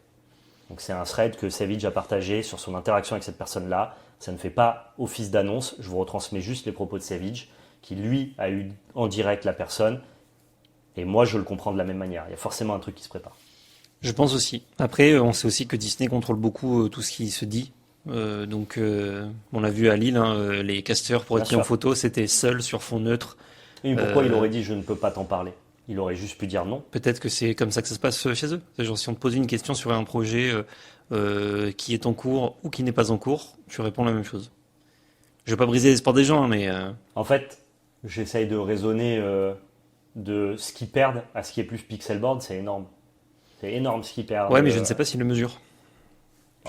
Donc c'est un thread que Savage a partagé sur son interaction avec cette personne-là. Ça ne fait pas office d'annonce, je vous retransmets juste les propos de Savage, qui lui a eu en direct la personne. Et moi, je le comprends de la même manière. Il y a forcément un truc qui se prépare. Je pense aussi. Après, on sait aussi que Disney contrôle beaucoup tout ce qui se dit. Donc on l'a vu à Lille, les casteurs pour être pris en photo, c'était seul sur fond neutre. Et pourquoi il aurait dit je ne peux pas t'en parler ? Il aurait juste pu dire non. Peut-être que c'est comme ça que ça se passe chez eux. C'est genre si on te pose une question sur un projet qui est en cours ou qui n'est pas en cours, tu réponds la même chose. Je vais pas briser l'espoir des gens, mais en fait, j'essaye de raisonner de ce qu'ils perdent à ce qui est plus Pixelborn, c'est énorme. C'est énorme ce qu'ils perdent. Ouais, mais je ne sais pas s'ils le mesurent.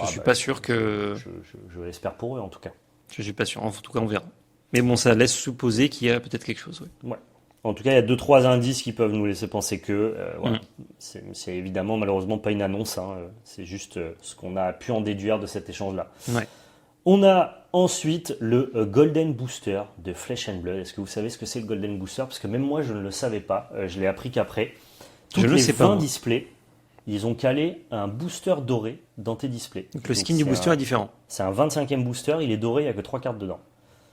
Je suis pas sûr que... Je l'espère pour eux, en tout cas. Je suis pas sûr. En tout cas, on verra. Mais bon, ça laisse supposer qu'il y a peut-être quelque chose. Ouais. En tout cas, il y a 2-3 indices qui peuvent nous laisser penser que... voilà. C'est évidemment, malheureusement, pas une annonce. C'est juste ce qu'on a pu en déduire de cet échange-là. Ouais. On a ensuite le Golden Booster de Flesh and Blood. Est-ce que vous savez ce que c'est le Golden Booster ? Parce que même moi, je ne le savais pas. Je l'ai appris qu'après. Toutes les 20 displays ils ont calé un booster doré dans tes displays. Donc le skin du booster est différent. C'est un 25e booster, il est doré, il n'y a que 3 cartes dedans.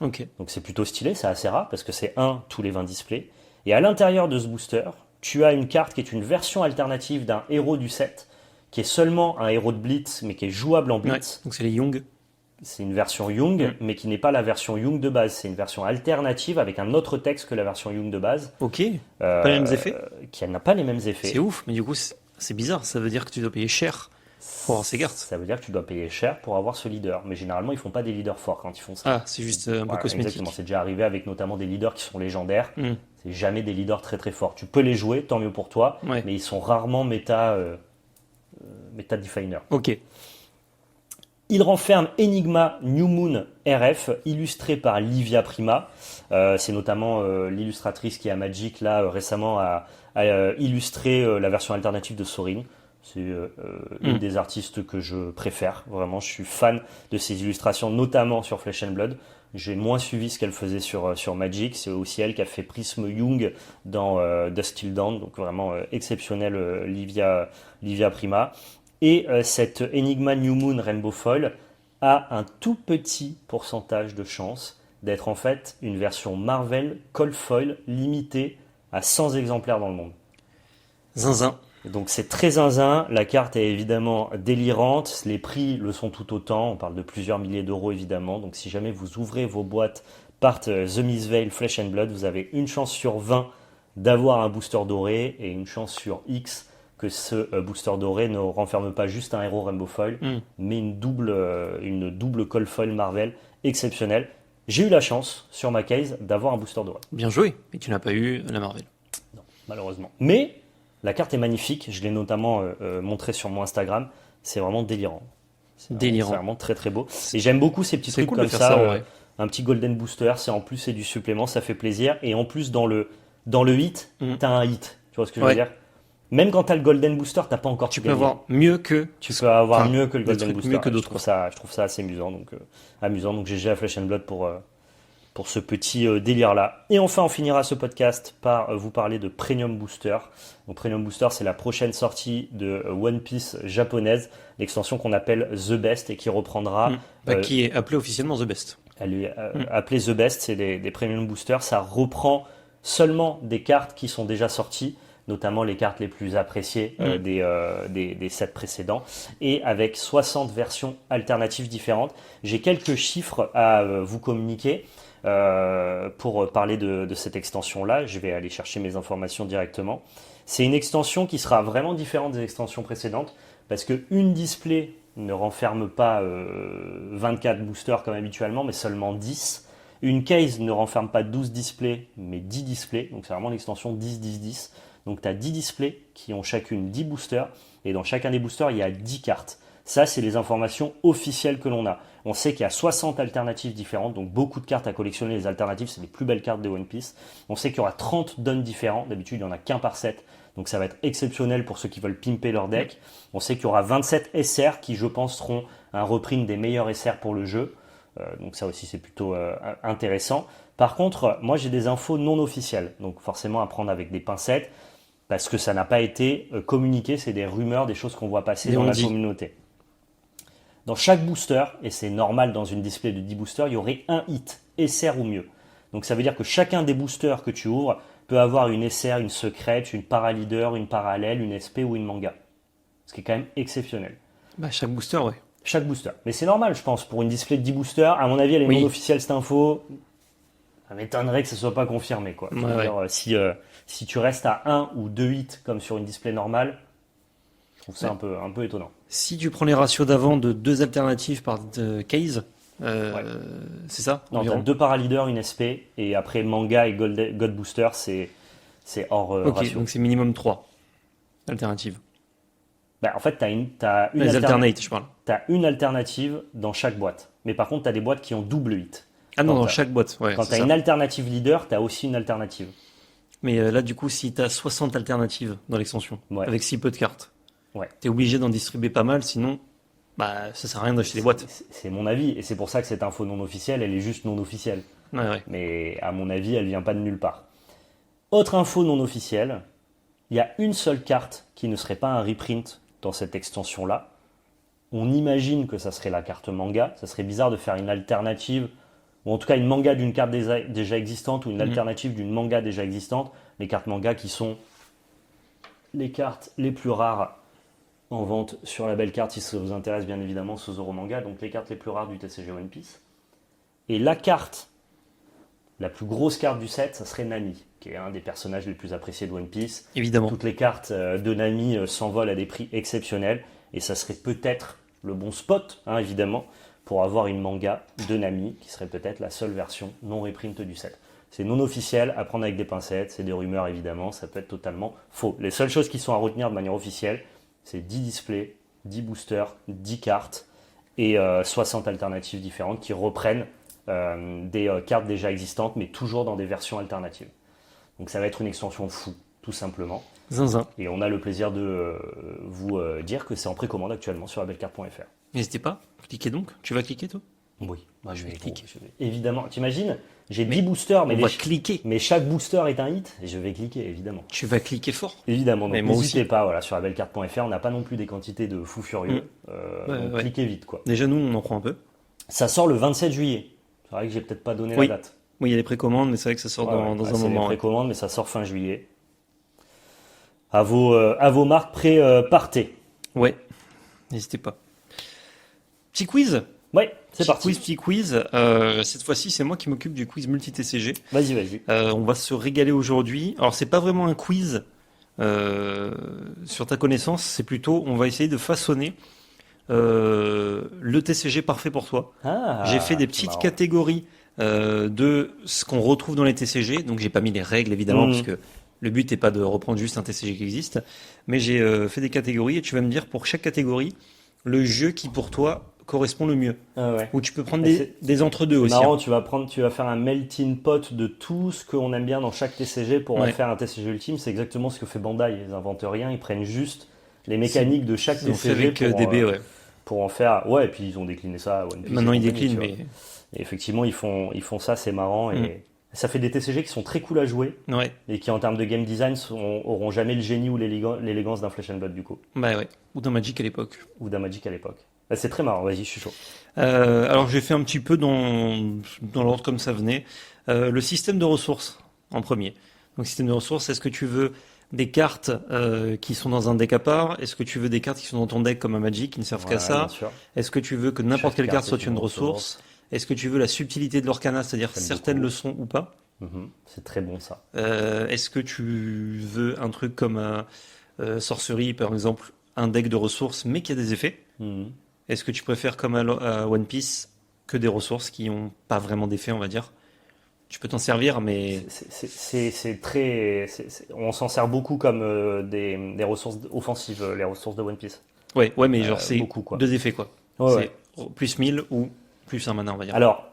Ok. Donc c'est plutôt stylé, c'est assez rare parce que c'est un tous les 20 displays. Et à l'intérieur de ce booster, tu as une carte qui est une version alternative d'un héros du set, qui est seulement un héros de Blitz, mais qui est jouable en Blitz. Ouais, donc c'est les Young. C'est une version Young, mais qui n'est pas la version Young de base. C'est une version alternative avec un autre texte que la version Young de base. Ok. Pas les mêmes effets. Qui n'a pas les mêmes effets. C'est ouf, mais du coup, c'est bizarre. Ça veut dire que tu dois payer cher pour avoir ces cartes. Ça veut dire que tu dois payer cher pour avoir ce leader. Mais généralement, ils font pas des leaders forts quand ils font ça. Ah, c'est juste un peu cosmétique. Exactement. C'est déjà arrivé avec notamment des leaders qui sont légendaires. C'est jamais des leaders très très forts. Tu peux les jouer, tant mieux pour toi, mais ils sont rarement méta definer. Ok. Il renferme Enigma New Moon RF, illustré par Livia Prima. C'est notamment l'illustratrice qui à Magic là récemment a illustré la version alternative de Sorin. C'est une des artistes que je préfère. Vraiment, je suis fan de ses illustrations, notamment sur Flesh and Blood. J'ai moins suivi ce qu'elle faisait sur Magic. C'est aussi elle qui a fait Prism Young dans Dusk Till Dawn. Donc vraiment exceptionnel Livia Prima. Et cette Enigma New Moon Rainbow Foil a un tout petit pourcentage de chance d'être en fait une version Marvel Cold Foil limitée à 100 exemplaires dans le monde. Zinzin. Donc c'est très zinzin, la carte est évidemment délirante, les prix le sont tout autant, on parle de plusieurs milliers d'euros évidemment, donc si jamais vous ouvrez vos boîtes par The Miss Veil Flesh and Blood, vous avez une chance sur 20 d'avoir un booster doré et une chance sur X que ce booster doré ne renferme pas juste un héros Rainbow Foil, mais une double Cold Foil Marvel exceptionnelle. J'ai eu la chance sur ma case d'avoir un booster doré. Bien joué, mais tu n'as pas eu la Marvel. Non, malheureusement. Mais la carte est magnifique, je l'ai notamment montré sur mon Instagram, c'est vraiment délirant. C'est vraiment très très beau. Et j'aime beaucoup ces petits trucs cool comme ça, un petit golden booster, c'est du supplément, ça fait plaisir. Et en plus dans le hit, t'as un hit, tu vois ce que je veux dire? Même quand t'as le golden booster, t'as pas encore. Tu peux avoir mieux que. Tu peux avoir mieux que le golden booster. Mieux que d'autres. Je trouve ça assez amusant, donc GG à Flesh and Blood pour ce petit délire là. Et enfin, on finira ce podcast par vous parler de Premium Booster. Donc Premium Booster, c'est la prochaine sortie de One Piece japonaise, l'extension qu'on appelle The Best et qui reprendra. Qui est appelée officiellement The Best. Elle est appelée The Best, c'est des Premium Boosters. Ça reprend seulement des cartes qui sont déjà sorties, notamment les cartes les plus appréciées des sets précédents, et avec 60 versions alternatives différentes. J'ai quelques chiffres à vous communiquer pour parler de cette extension-là. Je vais aller chercher mes informations directement. C'est une extension qui sera vraiment différente des extensions précédentes, parce qu'une display ne renferme pas 24 boosters comme habituellement, mais seulement 10. Une case ne renferme pas 12 displays, mais 10 displays. Donc c'est vraiment l'extension 10-10-10. Donc tu as 10 displays qui ont chacune 10 boosters, et dans chacun des boosters, il y a 10 cartes. Ça, c'est les informations officielles que l'on a. On sait qu'il y a 60 alternatives différentes, donc beaucoup de cartes à collectionner. Les alternatives, c'est les plus belles cartes de One Piece. On sait qu'il y aura 30 dons différents. D'habitude, il n'y en a qu'un par set, donc ça va être exceptionnel pour ceux qui veulent pimper leur deck. On sait qu'il y aura 27 SR qui, je pense, seront un reprint des meilleurs SR pour le jeu. Donc ça aussi, c'est plutôt intéressant. Par contre, moi, j'ai des infos non officielles, donc forcément à prendre avec des pincettes, parce que ça n'a pas été communiqué, c'est des rumeurs, des choses qu'on voit passer dans la communauté. Dans chaque booster, et c'est normal dans une display de 10 boosters, il y aurait un hit, SR ou mieux. Donc ça veut dire que chacun des boosters que tu ouvres peut avoir une SR, une secrète, une paraleader, une parallèle, une SP ou une manga. Ce qui est quand même exceptionnel. Chaque booster, ouais. Chaque booster. Mais c'est normal, je pense, pour une display de 10 boosters. À mon avis, elle est non officielle, cette info. Ça m'étonnerait que ce ne soit pas confirmé, quoi. Si tu restes à 1 ou 2 hits comme sur une display normale, je trouve ça un peu étonnant. Si tu prends les ratios d'avant de 2 alternatives par case, c'est ça? Non, tu as 2 paraleaders, une SP, et après manga et God Booster, c'est hors ratio. Donc c'est minimum 3 alternatives. En fait, tu as une les alternates, je parle. Tu as une alternative dans chaque boîte. Mais par contre, tu as des boîtes qui ont double hit. Ah non, dans chaque boîte. Ouais, quand tu as une alternative leader, tu as aussi une alternative. Mais là, du coup, si tu as 60 alternatives dans l'extension, avec si peu de cartes, tu es obligé d'en distribuer pas mal, sinon ça sert à rien d'acheter des boîtes. C'est mon avis, et c'est pour ça que cette info non officielle, elle est juste non officielle. Ouais. Mais à mon avis, elle vient pas de nulle part. Autre info non officielle, il y a une seule carte qui ne serait pas un reprint dans cette extension-là. On imagine que ça serait la carte manga. Ça serait bizarre de faire une alternative, ou en tout cas une manga d'une carte déjà existante, ou une alternative d'une manga déjà existante. Les cartes manga qui sont les cartes les plus rares en vente sur la belle carte, si ça vous intéresse bien évidemment, Sozoro Manga, donc les cartes les plus rares du TCG One Piece. Et la carte, la plus grosse carte du set, ça serait Nami, qui est un des personnages les plus appréciés de One Piece. Évidemment. Toutes les cartes de Nami s'envolent à des prix exceptionnels, et ça serait peut-être le bon spot, évidemment, pour avoir une manga de Nami, qui serait peut-être la seule version non reprint du set. C'est non officiel, à prendre avec des pincettes, c'est des rumeurs évidemment, ça peut être totalement faux. Les seules choses qui sont à retenir de manière officielle, c'est 10 displays, 10 boosters, 10 cartes et 60 alternatives différentes qui reprennent des cartes déjà existantes, mais toujours dans des versions alternatives. Donc ça va être une extension fou, tout simplement. Zinzin. Et on a le plaisir de vous dire que c'est en précommande actuellement sur labellecarte.fr. N'hésitez pas, cliquez donc. Tu vas cliquer toi? Oui, moi je vais cliquer. Évidemment, t'imagines, j'ai 10 boosters, on va cliquer. Mais chaque booster est un hit, et je vais cliquer, évidemment. Tu vas cliquer fort. Évidemment, donc n'hésitez aussi. pas, voilà, sur labellecarte.fr, on n'a pas non plus des quantités de fous furieux, donc cliquez vite, quoi. Déjà, nous, on en prend un peu. Ça sort le 27 juillet. C'est vrai que j'ai peut-être pas donné la date. Oui, il y a les précommandes, mais c'est vrai que ça sort dans un moment. C'est les précommandes, mais ça sort fin juillet. À vos marques, partez. Ouais, n'hésitez pas. Petit quiz. Ouais, c'est parti. Petit quiz. Cette fois-ci, c'est moi qui m'occupe du quiz multi-TCG. Vas-y. On va se régaler aujourd'hui. Alors, c'est pas vraiment un quiz sur ta connaissance, c'est plutôt, on va essayer de façonner le TCG parfait pour toi. J'ai fait des petites catégories de ce qu'on retrouve dans les TCG. Donc, j'ai pas mis les règles, évidemment, parce que le but n'est pas de reprendre juste un TCG qui existe. Mais j'ai fait des catégories et tu vas me dire pour chaque catégorie le jeu qui, pour toi, correspond le mieux. Ou tu peux prendre des entre-deux aussi. C'est marrant, tu vas faire un melting pot de tout ce qu'on aime bien dans chaque TCG pour en faire un TCG ultime. C'est exactement ce que fait Bandai. Ils inventent rien, ils prennent juste les mécaniques de chaque TCG pour en faire. Ouais, et puis ils ont décliné ça à One Piece. Maintenant ils déclinent, mais et effectivement ils font ça, c'est marrant et ça fait des TCG qui sont très cool à jouer et qui en termes de game design auront jamais le génie ou l'élégance d'un Flesh and Blood du coup. Ou d'un Magic à l'époque. C'est très marrant, vas-y, je suis chaud. Alors j'ai fait un petit peu dans l'ordre comme ça venait. Le système de ressources en premier. Donc système de ressources, est-ce que tu veux des cartes qui sont dans un deck à part? Est-ce que tu veux des cartes qui sont dans ton deck comme un Magic qui ne servent qu'à ça? Est-ce que tu veux que n'importe quelle carte soit une ressource? Est-ce que tu veux la subtilité de l'Orcana, c'est-à-dire certaines le sont ou pas? C'est très bon ça. Est-ce que tu veux un truc comme Sorcery, par exemple, un deck de ressources mais qui a des effets? Est-ce que tu préfères comme à One Piece que des ressources qui n'ont pas vraiment d'effet, on va dire? Tu peux t'en servir, mais c'est très. On s'en sert beaucoup comme des ressources offensives, les ressources de One Piece. Ouais, mais genre c'est beaucoup, quoi. 2 effets quoi. C'est plus 1000 ou plus un mana, on va dire. Alors,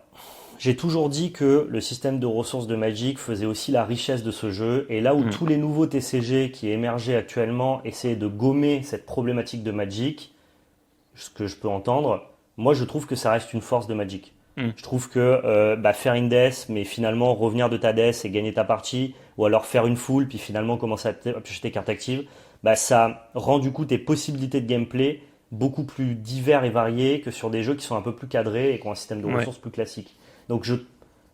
j'ai toujours dit que le système de ressources de Magic faisait aussi la richesse de ce jeu. Et là où tous les nouveaux TCG qui émergeaient actuellement essayaient de gommer cette problématique de Magic, ce que je peux entendre, moi je trouve que ça reste une force de Magic. Je trouve que faire une death, mais finalement revenir de ta death et gagner ta partie, ou alors faire une full, puis finalement commencer à piocher tes cartes actives, ça rend du coup tes possibilités de gameplay beaucoup plus divers et variés que sur des jeux qui sont un peu plus cadrés et qui ont un système de ressources plus classique. Donc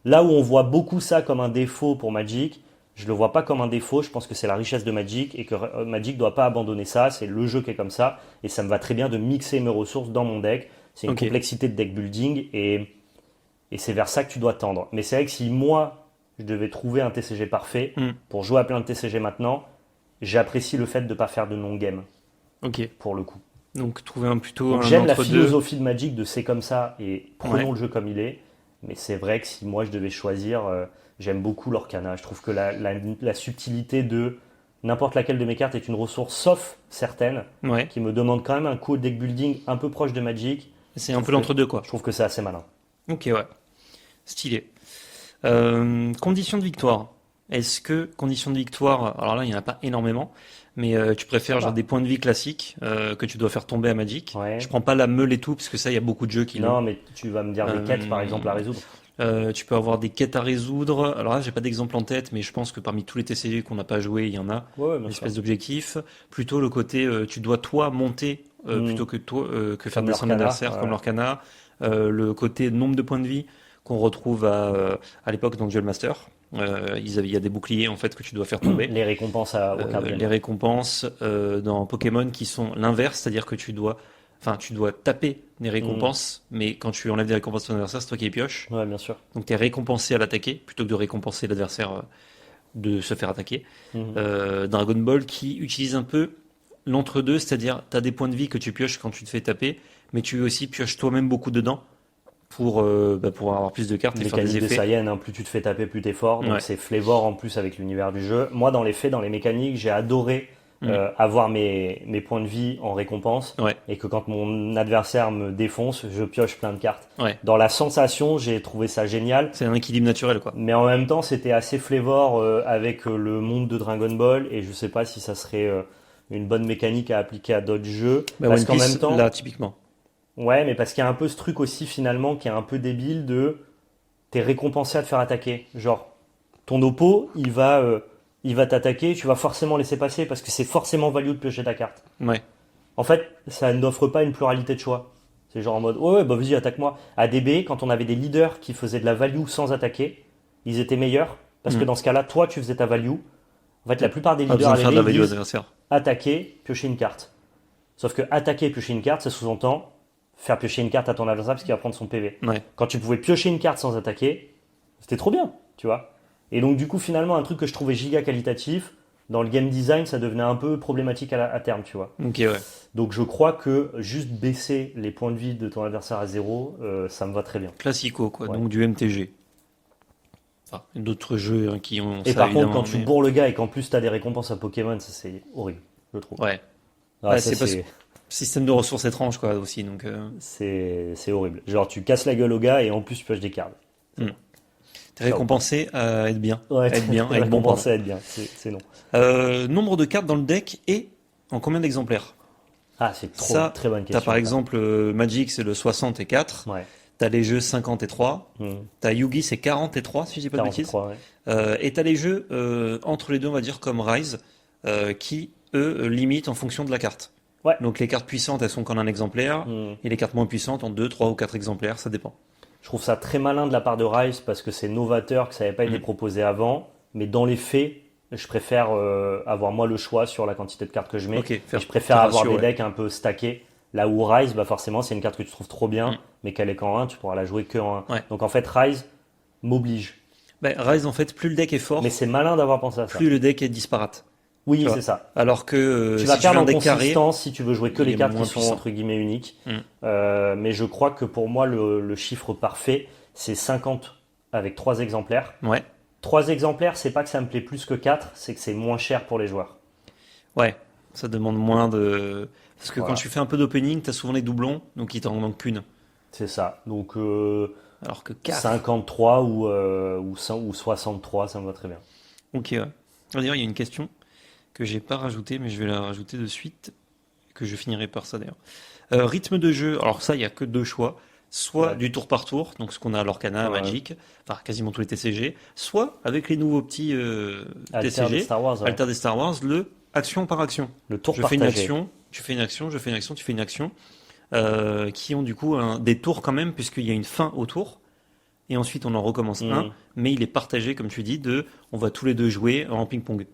là où on voit beaucoup ça comme un défaut pour Magic, je le vois pas comme un défaut, je pense que c'est la richesse de Magic et que Magic doit pas abandonner ça, c'est le jeu qui est comme ça et ça me va très bien de mixer mes ressources dans mon deck. C'est une complexité de deck building et c'est vers ça que tu dois tendre. Mais c'est vrai que si moi, je devais trouver un TCG parfait pour jouer à plein de TCG maintenant, j'apprécie le fait de ne pas faire de non-game. Pour le coup. Donc trouver un plutôt j'aime la philosophie de Magic de c'est comme ça et prenons le jeu comme il est. Mais c'est vrai que si moi je devais choisir, j'aime beaucoup l'Orcana. Je trouve que la subtilité de n'importe laquelle de mes cartes est une ressource, sauf certaines, qui me demandent quand même un coup de deck building un peu proche de Magic. C'est un peu l'entre-deux quoi. Je trouve que c'est assez malin. Stylé. Conditions de victoire. Est-ce que conditions de victoire, alors là il n'y en a pas énormément, mais tu préfères genre des points de vie classiques que tu dois faire tomber à Magic. Je prends pas la meule et tout, parce que ça il y a beaucoup de jeux qui Non, mais tu vas me dire des quêtes par exemple à résoudre. Tu peux avoir des quêtes à résoudre. Alors là, j'ai pas d'exemple en tête, mais je pense que parmi tous les TCG qu'on n'a pas joué, il y en a Bien une sûr. espèce d'objectif. Plutôt le côté, tu dois toi monter plutôt que toi que faire Comme descendre l'Orcana, l'adversaire comme l'Orcana. Le côté nombre de points de vie qu'on retrouve à l'époque dans Duel Master. Il y a des boucliers en fait que tu dois faire tomber. Les récompenses au card game. Les récompenses dans Pokémon qui sont l'inverse, c'est-à-dire que tu dois taper des récompenses, mais quand tu enlèves des récompenses de ton adversaire, c'est toi qui les pioches. Ouais, bien sûr. Donc tu es récompensé à l'attaquer, plutôt que de récompenser l'adversaire de se faire attaquer. Dragon Ball qui utilise un peu l'entre-deux, c'est-à-dire tu as des points de vie que tu pioches quand tu te fais taper, mais tu aussi pioches toi-même beaucoup dedans pour avoir plus de cartes et faire des Mécanique de effets. Saiyan, hein, plus tu te fais taper, plus t'es fort. Donc c'est flavor en plus avec l'univers du jeu. Moi, dans les faits, dans les mécaniques, j'ai adoré avoir mes points de vie en récompense. Et que quand mon adversaire me défonce, je pioche plein de cartes. Dans la sensation, j'ai trouvé ça génial. C'est un équilibre naturel, quoi. Mais en même temps, c'était assez flavor avec le monde de Dragon Ball. Et je sais pas si ça serait une bonne mécanique à appliquer à d'autres jeux. Parce qu'en même temps, là, typiquement. Ouais, mais parce qu'il y a un peu ce truc aussi finalement qui est un peu débile de t'es récompensé à te faire attaquer. Genre, ton oppo, il va t'attaquer, tu vas forcément laisser passer parce que c'est forcément value de piocher ta carte. En fait, ça n'offre pas une pluralité de choix. C'est genre en mode, ouais, bah vas-y, attaque-moi. À DB, quand on avait des leaders qui faisaient de la value sans attaquer, ils étaient meilleurs parce que dans ce cas-là, toi, tu faisais ta value. En fait, la plupart des leaders avaient dit attaquer, piocher une carte. Sauf que attaquer, piocher une carte, ça sous-entend faire piocher une carte à ton adversaire parce qu'il va prendre son PV. Quand tu pouvais piocher une carte sans attaquer, c'était trop bien, tu vois. Et donc du coup, finalement, un truc que je trouvais giga qualitatif, dans le game design, ça devenait un peu problématique à terme, tu vois. Donc je crois que juste baisser les points de vie de ton adversaire à 0, ça me va très bien. Classico, quoi. Donc du MTG. Enfin, d'autres jeux qui ont et ça, par contre, quand tu bourres le gars et qu'en plus tu as des récompenses à Pokémon, ça c'est horrible, je trouve. C'est système de ressources étrange, quoi, aussi. Donc c'est horrible. Genre, tu casses la gueule au gars et en plus tu pioches des cartes. T'es récompensé à être bien. Être bien, être bon. Récompensé à être bien, c'est non. Nombre de cartes dans le deck et en combien d'exemplaires? Ah, c'est très bonne question. T'as par exemple Magic, c'est le 60 et 4. T'as les jeux 50 et 3. T'as Yugi, c'est 40 et 3, si je dis pas de bêtises. Et t'as les jeux entre les deux, on va dire, comme Rise, qui, eux, limitent en fonction de la carte. Donc les cartes puissantes, elles sont qu'en un exemplaire, et les cartes moins puissantes en 2, 3 ou 4 exemplaires, ça dépend. Je trouve ça très malin de la part de Rise parce que c'est novateur, que ça n'avait pas été proposé avant, mais dans les faits, je préfère avoir moi le choix sur la quantité de cartes que je mets. Je préfère avoir des decks un peu stackés. Là où Rise, bah forcément, c'est une carte que tu trouves trop bien, mais qu'elle est qu'en 1, tu pourras la jouer que en 1. Donc en fait, Rise m'oblige. Rise, en fait, plus le deck est fort, mais c'est malin d'avoir pensé à ça. Plus le deck est disparate. Oui, c'est ça. Alors que tu vas perdre en consistance si tu veux jouer que les cartes qui sont entre guillemets uniques. Mais je crois que pour moi, le chiffre parfait, c'est 50 avec 3 exemplaires. 3 exemplaires, c'est pas que ça me plaît plus que 4, c'est que c'est moins cher pour les joueurs. Ça demande moins de... Parce que quand tu fais un peu d'opening, tu as souvent les doublons, donc il t'en manque qu'une. C'est ça. Donc alors que 4... 53 ou 63, ça me va très bien. Ok, D'ailleurs, il y a une question que j'ai pas rajoutée, mais je vais la rajouter de suite, que je finirai par ça d'ailleurs. Rythme de jeu, alors ça, il n'y a que 2 choix. Soit du tour par tour, donc ce qu'on a à l'Orcana, Magic, enfin quasiment tous les TCG, soit avec les nouveaux petits TCG, des Star Wars, Alter des Star Wars, le action par action. Le tour je partagé. Fais une action, tu fais une action, je fais une action, tu fais une action, qui ont du coup des tours quand même, puisqu'il y a une fin au tour, et ensuite on en recommence un, mais il est partagé, comme tu dis, on va tous les deux jouer en ping-pong.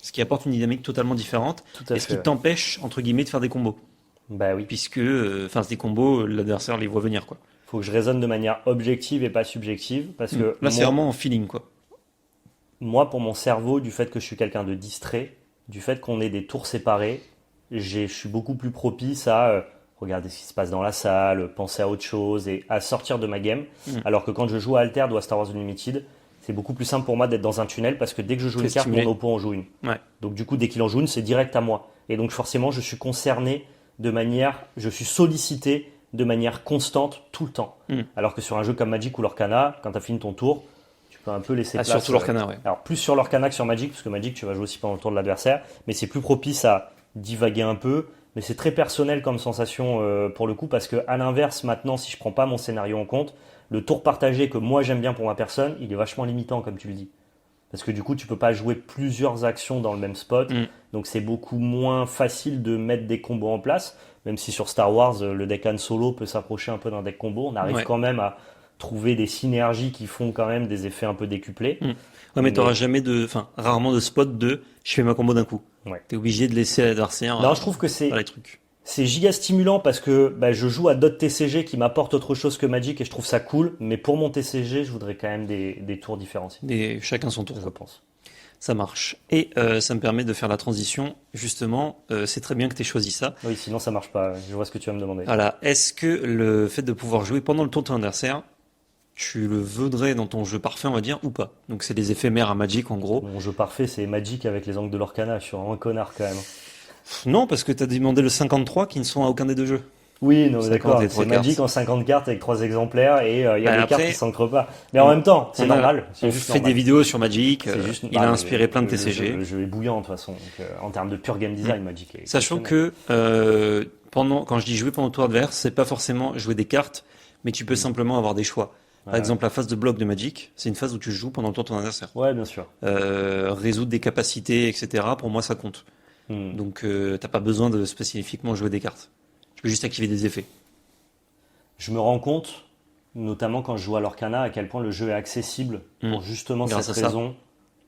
Ce qui apporte une dynamique totalement différente, et ce qui t'empêche, entre guillemets, de faire des combos. Bah oui. Puisque, c'est des combos, l'adversaire les voit venir, quoi. Faut que je raisonne de manière objective et pas subjective, parce que... Là, c'est vraiment en feeling, quoi. Moi, pour mon cerveau, du fait que je suis quelqu'un de distrait, du fait qu'on ait des tours séparés, je suis beaucoup plus propice à regarder ce qui se passe dans la salle, penser à autre chose et à sortir de ma game. Alors que quand je joue à Altered ou à Star Wars Unlimited, c'est beaucoup plus simple pour moi d'être dans un tunnel parce que dès que je joue une carte, mon oppo en joue une. Donc du coup, dès qu'il en joue une, c'est direct à moi. Et donc forcément, je suis concerné je suis sollicité de manière constante tout le temps. Alors que sur un jeu comme Magic ou l'Orcana, quand tu as fini ton tour, tu peux un peu laisser place. Surtout l'Orcana, Alors plus sur l'Orcana que sur Magic, parce que Magic, tu vas jouer aussi pendant le tour de l'adversaire, mais c'est plus propice à divaguer un peu. Mais c'est très personnel comme sensation pour le coup, parce que à l'inverse, maintenant, si je prends pas mon scénario en compte, le tour partagé que moi j'aime bien pour ma personne, il est vachement limitant comme tu le dis. Parce que du coup, tu peux pas jouer plusieurs actions dans le même spot. Donc c'est beaucoup moins facile de mettre des combos en place. Même si sur Star Wars, le deck Han Solo peut s'approcher un peu d'un deck combo. On arrive quand même à trouver des synergies qui font quand même des effets un peu décuplés. Ouais, mais t'auras jamais rarement de spot de je fais ma combo d'un coup. Ouais. T'es obligé de laisser l'adversaire. Non, je trouve que c'est giga stimulant parce que je joue à d'autres TCG qui m'apportent autre chose que Magic et je trouve ça cool. Mais pour mon TCG, je voudrais quand même des tours différenciés. Chacun son tour, je pense. Ça marche. Et ça me permet de faire la transition. Justement, c'est très bien que tu aies choisi ça. Oui, sinon ça marche pas. Je vois ce que tu vas me demander. Voilà. Est-ce que le fait de pouvoir jouer pendant le tour de ton adversaire, tu le voudrais dans ton jeu parfait, on va dire, ou pas? Donc c'est les éphémères à Magic, en gros. Mon jeu parfait, c'est Magic avec les angles de l'Orcana. Je suis vraiment un connard quand même. Non, parce que tu as demandé le 53 qui ne sont à aucun des deux jeux. Oui, non, d'accord. C'est Magic en 50 cartes avec 3 exemplaires et il y a des cartes qui s'ancrent pas. Mais en même temps, c'est normal. On fait des vidéos sur Magic. Il a inspiré plein de TCG. Le jeu est bouillant de toute façon. Donc, en termes de pure game design, Magic est sachant que quand je dis jouer pendant le tour adverse, c'est pas forcément jouer des cartes, mais tu peux simplement avoir des choix. Par exemple, la phase de bloc de Magic, c'est une phase où tu joues pendant le tour de ton adversaire. Ouais, bien sûr. Résoudre des capacités, etc. Pour moi, ça compte. Donc, t'as pas besoin de spécifiquement jouer des cartes. Tu peux juste activer des effets. Je me rends compte, notamment quand je joue à l'Orcana, à quel point le jeu est accessible pour justement cette raison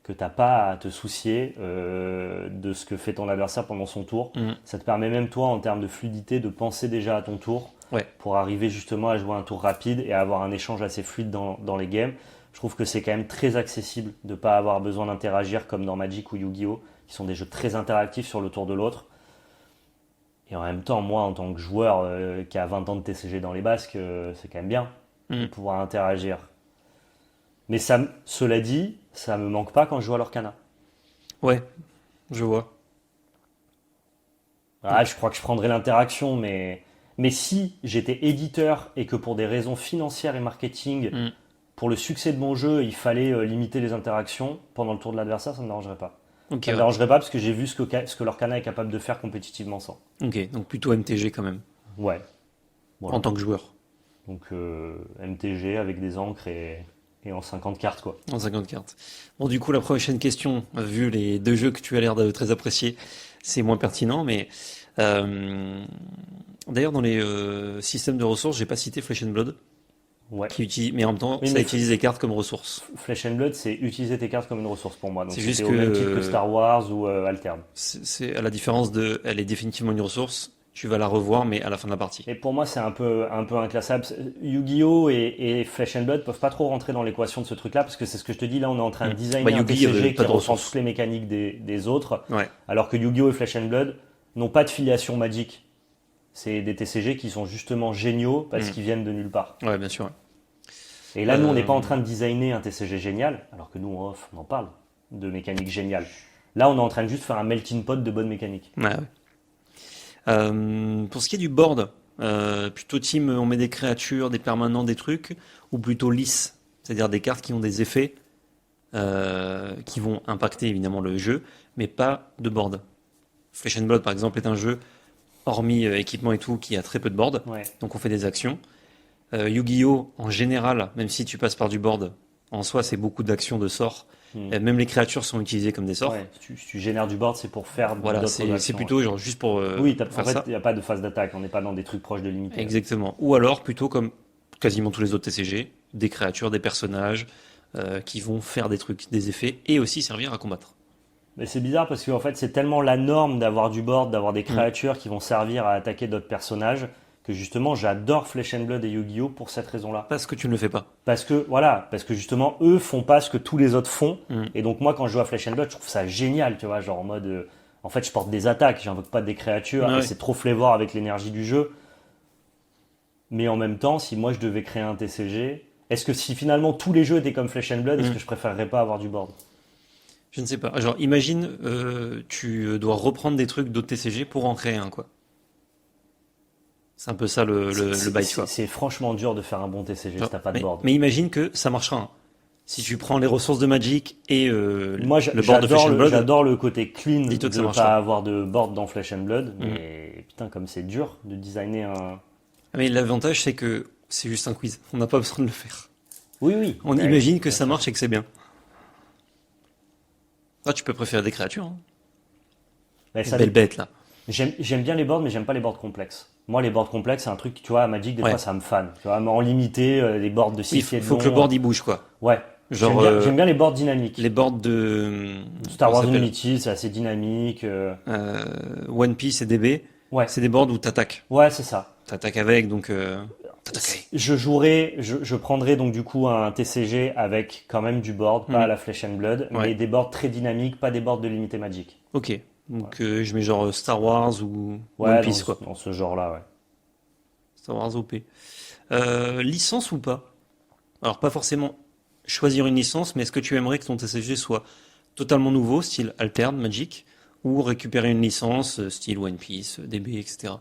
que t'as pas à te soucier de ce que fait ton adversaire pendant son tour. Ça te permet même toi, en termes de fluidité, de penser déjà à ton tour pour arriver justement à jouer un tour rapide et à avoir un échange assez fluide dans les games. Je trouve que c'est quand même très accessible de ne pas avoir besoin d'interagir comme dans Magic ou Yu-Gi-Oh! Qui sont des jeux très interactifs sur le tour de l'autre. Et en même temps, moi, en tant que joueur qui a 20 ans de TCG dans les basques, c'est quand même bien de pouvoir interagir. Mais cela dit, ça me manque pas quand je joue à l'Orcana. Ouais, je vois. Je crois que je prendrais l'interaction, mais si j'étais éditeur et que pour des raisons financières et marketing, pour le succès de mon jeu, il fallait limiter les interactions pendant le tour de l'adversaire, ça ne me dérangerait pas. Ça ne me dérangerait pas parce que j'ai vu ce que l'Orcana est capable de faire compétitivement sans. Ok, donc plutôt MTG quand même. Ouais. Voilà. En tant que joueur. Donc MTG avec des encres et en 50 cartes quoi. En 50 cartes. Bon, du coup, la prochaine question, vu les deux jeux que tu as l'air de très apprécier, c'est moins pertinent, mais d'ailleurs dans les systèmes de ressources, j'ai pas cité Flesh and Blood. Ouais. Mais en même temps, ça utilise des cartes comme ressources. Flesh and Blood, c'est utiliser tes cartes comme une ressource pour moi. Donc c'est juste au même titre que Star Wars ou Altern. C'est à la différence elle est définitivement une ressource. Tu vas la revoir, mais à la fin de la partie. Et pour moi, c'est un peu inclassable. Yu-Gi-Oh! Et Flesh and Blood peuvent pas trop rentrer dans l'équation de ce truc-là, parce que c'est ce que je te dis, là, on est en train de designer un TCG qui reprend toutes les mécaniques des autres, alors que Yu-Gi-Oh! Et Flesh and Blood n'ont pas de filiation Magic. C'est des TCG qui sont justement géniaux parce qu'ils viennent de nulle part. Ouais, bien sûr. Et là, nous, on n'est pas en train de designer un TCG génial, alors que nous, en off, on en parle de mécanique géniale. Là, on est en train de juste faire un melting pot de bonnes mécaniques. Ouais. Pour ce qui est du board, plutôt team, on met des créatures, des permanents, des trucs, ou plutôt lisse, c'est-à-dire des cartes qui ont des effets qui vont impacter évidemment le jeu, mais pas de board. Flesh and Blood, par exemple, est un jeu, hormis équipement et tout, qui a très peu de board, donc on fait des actions. Yu-Gi-Oh! En général, même si tu passes par du board, en soi, c'est beaucoup d'actions de sorts. Même les créatures sont utilisées comme des sorts. Ouais, si tu génères du board, c'est pour faire d'autres actions. C'est plutôt genre juste pour oui, en fait, il n'y a pas de phase d'attaque. On n'est pas dans des trucs proches de limité. Exactement. Ou alors, plutôt comme quasiment tous les autres TCG, des créatures, des personnages qui vont faire des trucs, des effets, et aussi servir à combattre. Mais c'est bizarre parce qu'en fait, c'est tellement la norme d'avoir du board, d'avoir des créatures qui vont servir à attaquer d'autres personnages, que justement j'adore Flesh and Blood et Yu-Gi-Oh! Pour cette raison-là. Parce que tu ne le fais pas. Parce que justement eux font pas ce que tous les autres font. Et donc moi quand je joue à Flesh and Blood, je trouve ça génial, tu vois, genre en mode en fait je porte des attaques, j'invoque pas des créatures, et c'est trop flavor avec l'énergie du jeu. Mais en même temps, si moi je devais créer un TCG, est-ce que si finalement tous les jeux étaient comme Flesh and Blood, est-ce que je préférerais pas avoir du board? Je ne sais pas. Genre imagine tu dois reprendre des trucs d'autres TCG pour en créer un, quoi. C'est un peu ça le bail, tu vois. C'est franchement dur de faire un bon TCG si t'as pas de board. Mais imagine que ça marchera. Hein. Si tu prends les ressources de Magic et le board de Flesh and Blood, j'adore le côté clean de ne pas avoir de board dans Flesh and Blood, mais putain comme c'est dur de designer un... Mais l'avantage c'est que C'est juste un quiz. On n'a pas besoin de le faire. Oui. On imagine que ça marche et que c'est bien. Ah, tu peux préférer des créatures. Hein. Belle bête, là. J'aime bien les boards, mais j'aime pas les boards complexes. Moi, les boards complexes, c'est un truc, tu vois, à Magic, des fois, ça me fan. Tu vois, en limité, les boards de 6 pieds de long. Il faut que le board, il bouge, quoi. Ouais. J'aime bien les boards dynamiques. Les boards de... Star Wars Unlimited, c'est assez dynamique. One Piece et DB, c'est des boards où t'attaques. Ouais, c'est ça. T'attaques avec, donc... Je prendrais donc du coup un TCG avec quand même du board, pas à la Flesh and Blood, mais des boards très dynamiques, pas des boards de limité Magic. Ok. Donc je mets genre Star Wars ou One Piece, quoi. Dans ce genre-là, ouais. Star Wars OP. Licence ou pas? Alors pas forcément choisir une licence, mais est-ce que tu aimerais que ton TCG soit totalement nouveau, style Alterne, Magic, ou récupérer une licence, style One Piece, DB, etc.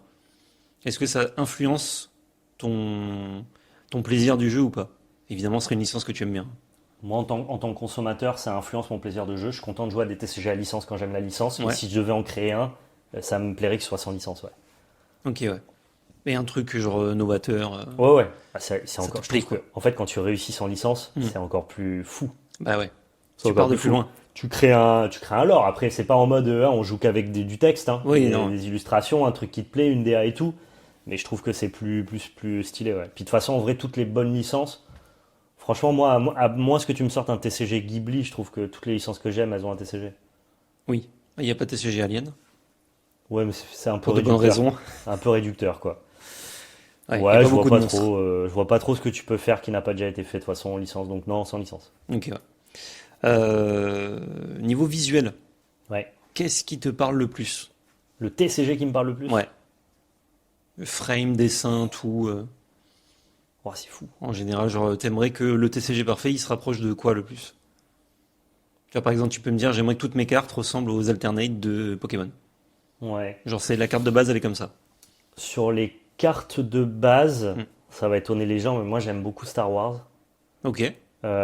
Est-ce que ça influence ton plaisir du jeu ou pas? Évidemment, ce serait une licence que tu aimes bien. Moi, en tant que consommateur, ça influence mon plaisir de jeu. Je suis content de jouer à des TCG à licence quand j'aime la licence. Et si je devais en créer un, ça me plairait qu'il soit sans licence, ouais. Ok, ouais. Et un truc genre novateur. Ouais. C'est encore plus. En fait, quand tu réussis sans licence, c'est encore plus fou. Bah ouais. Tu pars de plus loin. Tu crées un lore. Après, c'est pas en mode on joue qu'avec du texte, hein. Oui, des illustrations, un truc qui te plaît, une DA et tout. Mais je trouve que c'est plus stylé, ouais. Puis de toute façon, en vrai, toutes les bonnes licences. Franchement, moi, à moins que tu me sortes un TCG Ghibli, je trouve que toutes les licences que j'aime, elles ont un TCG. Oui. Il n'y a pas de TCG Alien. Ouais, mais c'est un peu réducteur. Pour de bonnes raisons. Un peu réducteur, quoi. Ouais, je vois pas trop ce que tu peux faire qui n'a pas déjà été fait de toute façon en licence. Donc non, sans licence. Ok, ouais. Niveau visuel. Ouais. Qu'est-ce qui te parle le plus? Le TCG qui me parle le plus? Ouais. Frame, dessin, tout. Oh, c'est fou. En général, genre, t'aimerais que le TCG parfait, il se rapproche de quoi le plus? Tu vois, par exemple, tu peux me dire, j'aimerais que toutes mes cartes ressemblent aux alternates de Pokémon. Ouais. Genre, c'est la carte de base, elle est comme ça. Sur les cartes de base, ça va étonner les gens, mais moi, j'aime beaucoup Star Wars. Ok.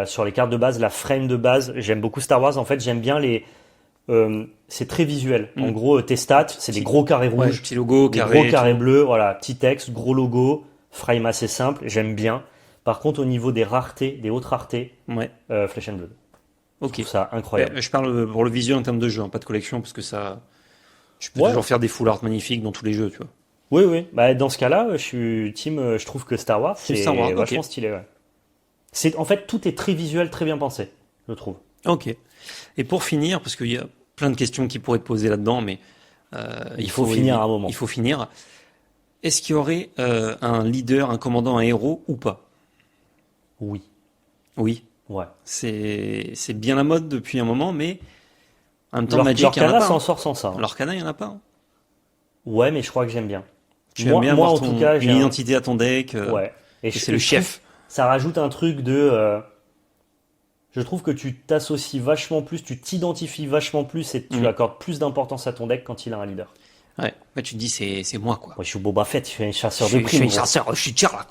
Sur les cartes de base, la frame de base, j'aime beaucoup Star Wars. En fait, j'aime bien les... c'est très visuel. En gros, tes stats, c'est des gros carrés rouges, petit logo, gros carrés bleus, voilà, petit texte, gros logo, frame assez simple, j'aime bien. Par contre, au niveau des raretés, des hautes raretés, Flesh and Blood. Ok. Je trouve ça incroyable. Je parle pour le visuel en termes de jeu, hein, pas de collection, parce que ça, tu peux toujours faire des full art magnifiques dans tous les jeux, tu vois. Oui. Bah, dans ce cas-là, je suis team. Je trouve que Star Wars, c'est vachement stylé. Ouais. En fait, tout est très visuel, très bien pensé, je trouve. Ok. Et pour finir, parce qu'il y a plein de questions qui pourraient te poser là-dedans, mais il faut finir à un moment. Il faut finir. Est-ce qu'il y aurait un leader, un commandant, un héros ou pas? Oui. Oui. Ouais. C'est bien la mode depuis un moment, mais en même temps, Magic, il y en a pas. Lorcana s'en sort sans ça. Lorcana, il n'y en a pas. Ouais, mais je crois que j'aime bien. Tu aimes bien avoir une identité à ton deck. Ouais. Et c'est le chef. Ça rajoute un truc de... je trouve que tu t'associes vachement plus, tu t'identifies vachement plus et tu accordes plus d'importance à ton deck quand il a un leader. Ouais, tu te dis c'est moi, quoi. Moi, je suis Boba Fett, je suis un chasseur de primes. Je suis un chasseur, je suis Tchar.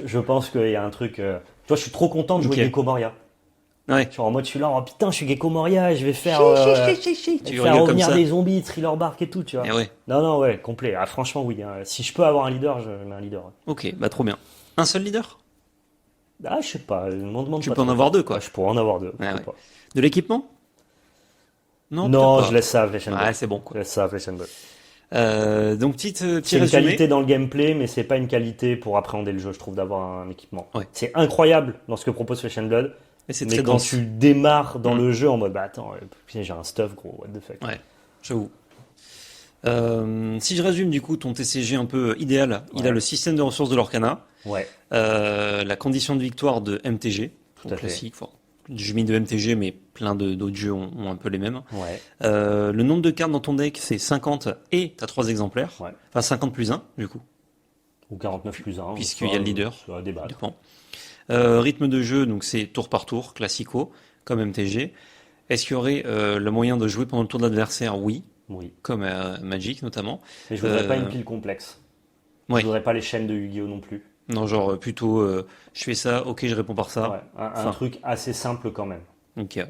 Je pense qu'il y a un truc... Tu vois, je suis trop content de jouer Gecko Moria. Ouais. Genre en mode, je suis là, oh putain, je suis Gecko Moria, je vais faire, faire revenir des zombies, Thriller Bark et tout, tu vois. Ouais. Non, complet. Ah, franchement, oui. Hein. Si je peux avoir un leader, je mets un leader. Ok, bah trop bien. Un seul leader? Ah, je sais pas. Tu peux en avoir deux, quoi. Je pourrais en avoir deux. Ouais. De l'équipement? Non, je laisse ça à Flesh and Blood. Ouais, c'est bon, quoi. Je laisse ça à Flesh and Blood. Donc, petit c'est résumé. une qualité dans le gameplay, mais c'est pas une qualité pour appréhender le jeu, je trouve, d'avoir un équipement. Ouais. C'est incroyable dans ce que propose Flesh and Blood. Mais quand tu démarres dans le jeu en mode, bah attends, j'ai un stuff, gros, what the fuck. Ouais, j'avoue. Si je résume du coup ton TCG un peu idéal, il a le système de ressources de l'Orcana, la condition de victoire de MTG, classique. Je mis de MTG, mais plein d'autres jeux ont un peu les mêmes. Ouais. Le nombre de cartes dans ton deck, c'est 50 et tu as 3 exemplaires. Ouais. Enfin 50 plus 1 du coup. Ou 49 plus 1. Puisqu'il y a le leader. Ça dépend. Rythme de jeu, donc c'est tour par tour, classico, comme MTG. Est-ce qu'il y aurait le moyen de jouer pendant le tour de l'adversaire? Oui. Comme Magic notamment. Mais je voudrais pas une pile complexe. Je voudrais pas les chaînes de Yu-Gi-Oh non plus. Non, genre plutôt je fais ça, ok, je réponds par ça. Ouais, un truc assez simple quand même. Ok.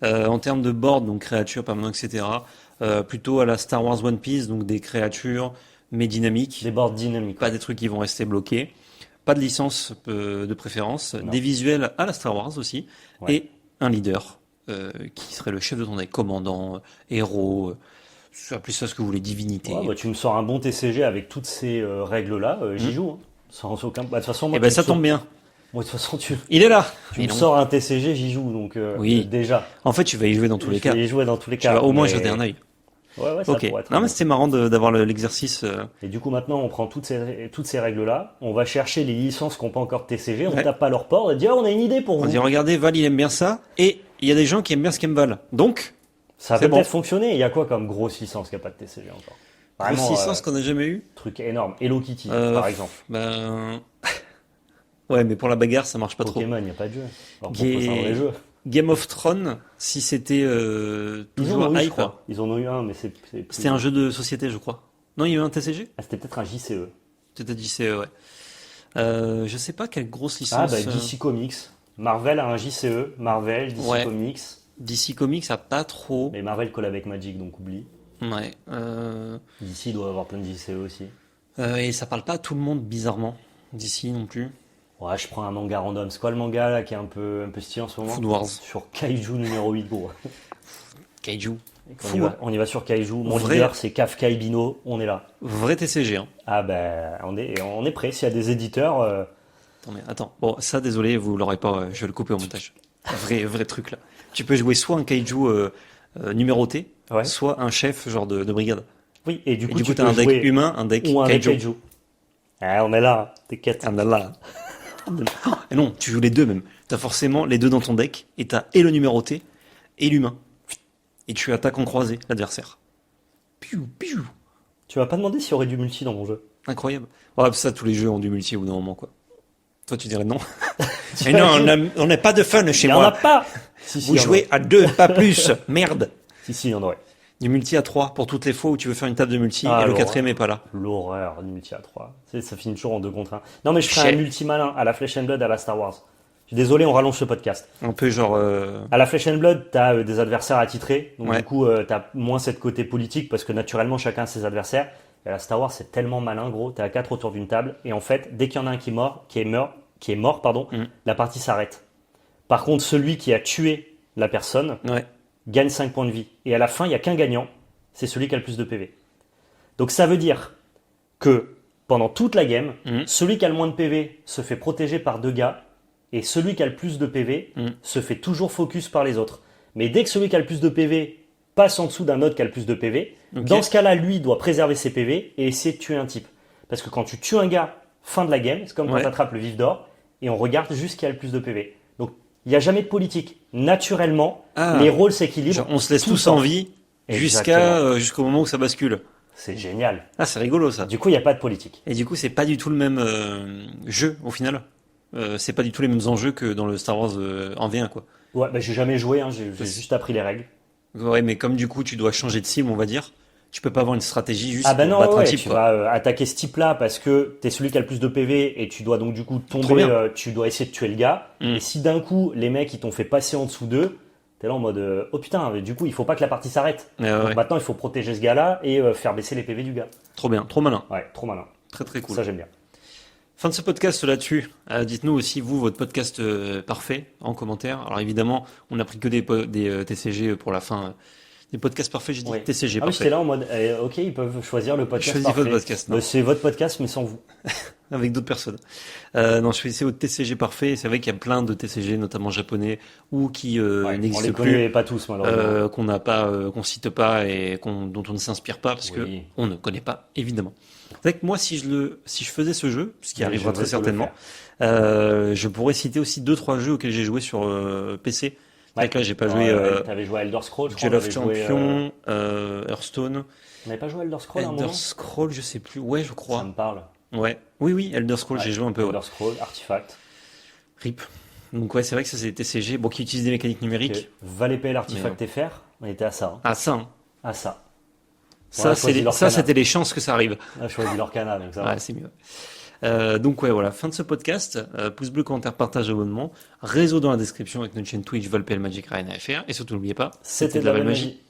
En termes de board, donc créatures, permanents, etc. Plutôt à la Star Wars One Piece, donc des créatures mais dynamiques. Des boards dynamiques. Pas des trucs qui vont rester bloqués. pas de licence de préférence, Non. des visuels à la Star Wars aussi, Ouais. et un leader qui serait le chef de ton deck, commandant, héros, appelez ça ce que vous voulez, divinité. Ouais, bah, tu me sors un bon TCG avec toutes ces règles-là, j'y joue. Hein. Sans aucun. Bah, de toute façon, moi, Et ben tu ça me sors- tombe bien. Moi, de toute façon, tu Il est là. me Mais non. sors un TCG, j'y joue. Donc, Oui. déjà. En fait, tu vas y jouer dans tous les cas. Je vais y jouer dans tous les Tu cas. vas au moins mais- jeter un œil. Ouais, ça Ok. pourrait être Non, mais bien. c'était marrant d'avoir l'exercice. Et du coup, maintenant, on prend toutes ces règles-là, on va chercher les licences qui n'ont pas encore de TCG, on Ouais. tape pas leur port, on dit, oh, on a une idée pour On vous. dit, regardez, Val, il aime bien ça. Et il y a des gens qui aiment bien ce qu'aime Val. Donc, Ça c'est peut bon. peut-être fonctionner. Il y a quoi comme grosse licence qui n'a pas de TCG encore? grosse Vraiment, licence qu'on n'a jamais eu. truc énorme. Hello Kitty, Euh, par exemple. Ben. Ouais, mais pour la bagarre, ça marche pas trop. Pokémon, il n'y a pas de jeu. Alors Ga- propose un vrai jeu. Game of Thrones, si c'était Ils en toujours ont eu, je hype, crois. Ils en ont eu un, mais c'est plus- c'était un jeu de société, je crois. Non, il y a eu un TCG? Ah, c'était peut-être un JCE. C'était JCE, ouais. Je sais pas quelle grosse Ah, licence. bah, DC Comics. Marvel a un JCE. Marvel, DC Ouais. Comics. DC Comics a pas trop. Mais Marvel colle avec Magic, donc oublie. Ouais. DC doit avoir plein de JCE aussi. Et ça parle pas à tout le monde, bizarrement. DC non plus. Ouais, je prends un manga random. C'est quoi le manga là qui est un peu stylé en ce moment? Food Wars. Sur Kaiju numéro 8, gros. Kaiju. On y va, on y va sur Kaiju. Mon Vrai- leader, c'est Kafka Ibino. On est là. Vrai TCG, hein. Ah ben, on est prêt. S'il y a des éditeurs, Attends. Bon, ça, désolé, vous l'aurez pas. Je vais le couper au montage. Vrai truc là. Tu peux jouer soit un Kaiju numéroté, ouais. soit un chef genre de brigade. Oui, et du Et coup, du coup, tu t'as peux un deck jouer humain, un deck ou un deck Kaiju. Kaiju. Ah, on est là. T'inquiète. Ah là là. Et non, tu joues les deux même. T'as forcément les deux dans ton deck, et t'as et le numéroté et l'humain. Et tu attaques en croisé l'adversaire. Piou, piou. Tu vas pas demander s'il y aurait du multi dans mon jeu. Incroyable. Ouais, ça, tous les jeux ont du multi au bout d'un moment, quoi. Toi, tu dirais non. Et non, on n'a pas de fun chez Il y en a moi. pas. Si, Vous il y en jouez à 2, pas plus. Merde. aurait. Si, il y en aurait. Du multi à 3 pour toutes les fois où tu veux faire une table de multi Ah, et le l'horreur. quatrième est pas là. L'horreur du multi à 3. Ça finit toujours en 2 contre 1. Non, mais je ferai Chef. un multi malin à la Flesh and Blood à la Star Wars. Je suis désolé, on rallonge ce podcast. Un peu genre. À la Flesh and Blood, t'as des adversaires attitrés. Donc, Ouais. du coup, t'as moins cette côté politique parce que naturellement, chacun a ses adversaires. Et à la Star Wars, c'est tellement malin, gros. T'es à 4 autour d'une table. Et en fait, dès qu'il y en a un qui est mort, la partie s'arrête. Par contre, celui qui a tué la personne Ouais. gagne 5 points de vie. Et à la fin, il n'y a qu'un gagnant. C'est celui qui a le plus de PV. Donc ça veut dire que pendant toute la game, celui qui a le moins de PV se fait protéger par 2 gars. Et celui qui a le plus de PV se fait toujours focus par les autres. Mais dès que celui qui a le plus de PV passe en dessous d'un autre qui a le plus de PV, Ok. dans ce cas-là, lui doit préserver ses PV et essayer de tuer un type. Parce que quand tu tues un gars, fin de la game, c'est comme quand Ouais. tu attrapes le vif d'or et on regarde juste qui a le plus de PV. Donc il n'y a jamais de politique. Naturellement, Ah. les rôles s'équilibrent. Genre, on se laisse tout tous le en temps. vie Exactement. jusqu'au moment où ça bascule. C'est génial. Ah, c'est rigolo ça. Du coup, il n'y a pas de politique. Et du coup, c'est pas du tout le même jeu au final. C'est pas du tout les mêmes enjeux que dans le Star Wars en V1 quoi. Ouais, bah, j'ai jamais joué, hein, j'ai juste appris les règles. Ouais, mais comme du coup tu dois changer de cible, on va dire, tu peux pas avoir une stratégie juste Ah bah pour non, battre ouais, un type tu quoi. vas attaquer ce type-là parce que t'es celui qui a le plus de PV et tu dois donc du coup Trop tomber, bien. tu dois essayer de tuer le gars. Et si d'un coup les mecs ils t'ont fait passer en dessous d'eux, t'es là en mode oh putain, mais du coup il faut pas que la partie s'arrête. Ouais, Donc ouais. maintenant il faut protéger ce gars-là et faire baisser les PV du gars. Trop bien, trop malin, Ouais, trop malin. très très cool. Ça j'aime bien. Fin de ce podcast là-dessus. Dites-nous aussi vous votre podcast parfait en commentaire. Alors évidemment, on n'a pris que des TCG pour la fin. Des podcasts parfaits, j'ai dit Oui. TCG Ah oui, parfait. j'étais là en mode ok, ils peuvent choisir le podcast Choisis parfait. votre podcast, non. Bah, c'est votre podcast mais sans vous. Avec d'autres personnes. Non, je choisissais votre TCG parfait. C'est vrai qu'il y a plein de TCG, notamment japonais, ou qui Ouais, on les n'existent plus. connaît pas tous malheureusement. Qu'on n'a pas, qu'on cite pas et dont on ne s'inspire pas parce Oui. que on ne connaît pas évidemment. C'est vrai que moi, si je faisais ce jeu, ce qui Oui, arrivera je très vais te le certainement, je pourrais citer aussi 2-3 jeux auxquels j'ai joué sur PC. C'est vrai que là, j'ai pas joué T'avais joué à Elder Scrolls, je crois. Duel of t'avais joué, Champions, Hearthstone, On n'avait pas joué à Elder Scrolls à un moment. Elder Scroll, je sais plus. Ouais, je Ça crois. me parle. Ouais. Oui, Elder Scroll, Ouais, j'ai joué un peu. Ouais. Elder Scrolls, Artifact. RIP. Donc ouais, c'est vrai que ça c'est des TCG, bon, qui utilisent des mécaniques numériques. Valet PL, Artifact FR, on était à ça. Hein. Ah ça, hein. À ça. Ça, Ouais, c'est choisis ça l'Orcana. c'était les chances que ça arrive. Là, je choisis l'Orcana, donc ça va. Ouais, c'est mieux. Donc ouais, voilà, fin de ce podcast. Pouce bleu, commentaire, partage, abonnement. Réseau dans la description avec notre chaîne Twitch, VolPL Magic Arena FR. Et surtout, n'oubliez pas, C'était de la belle magie.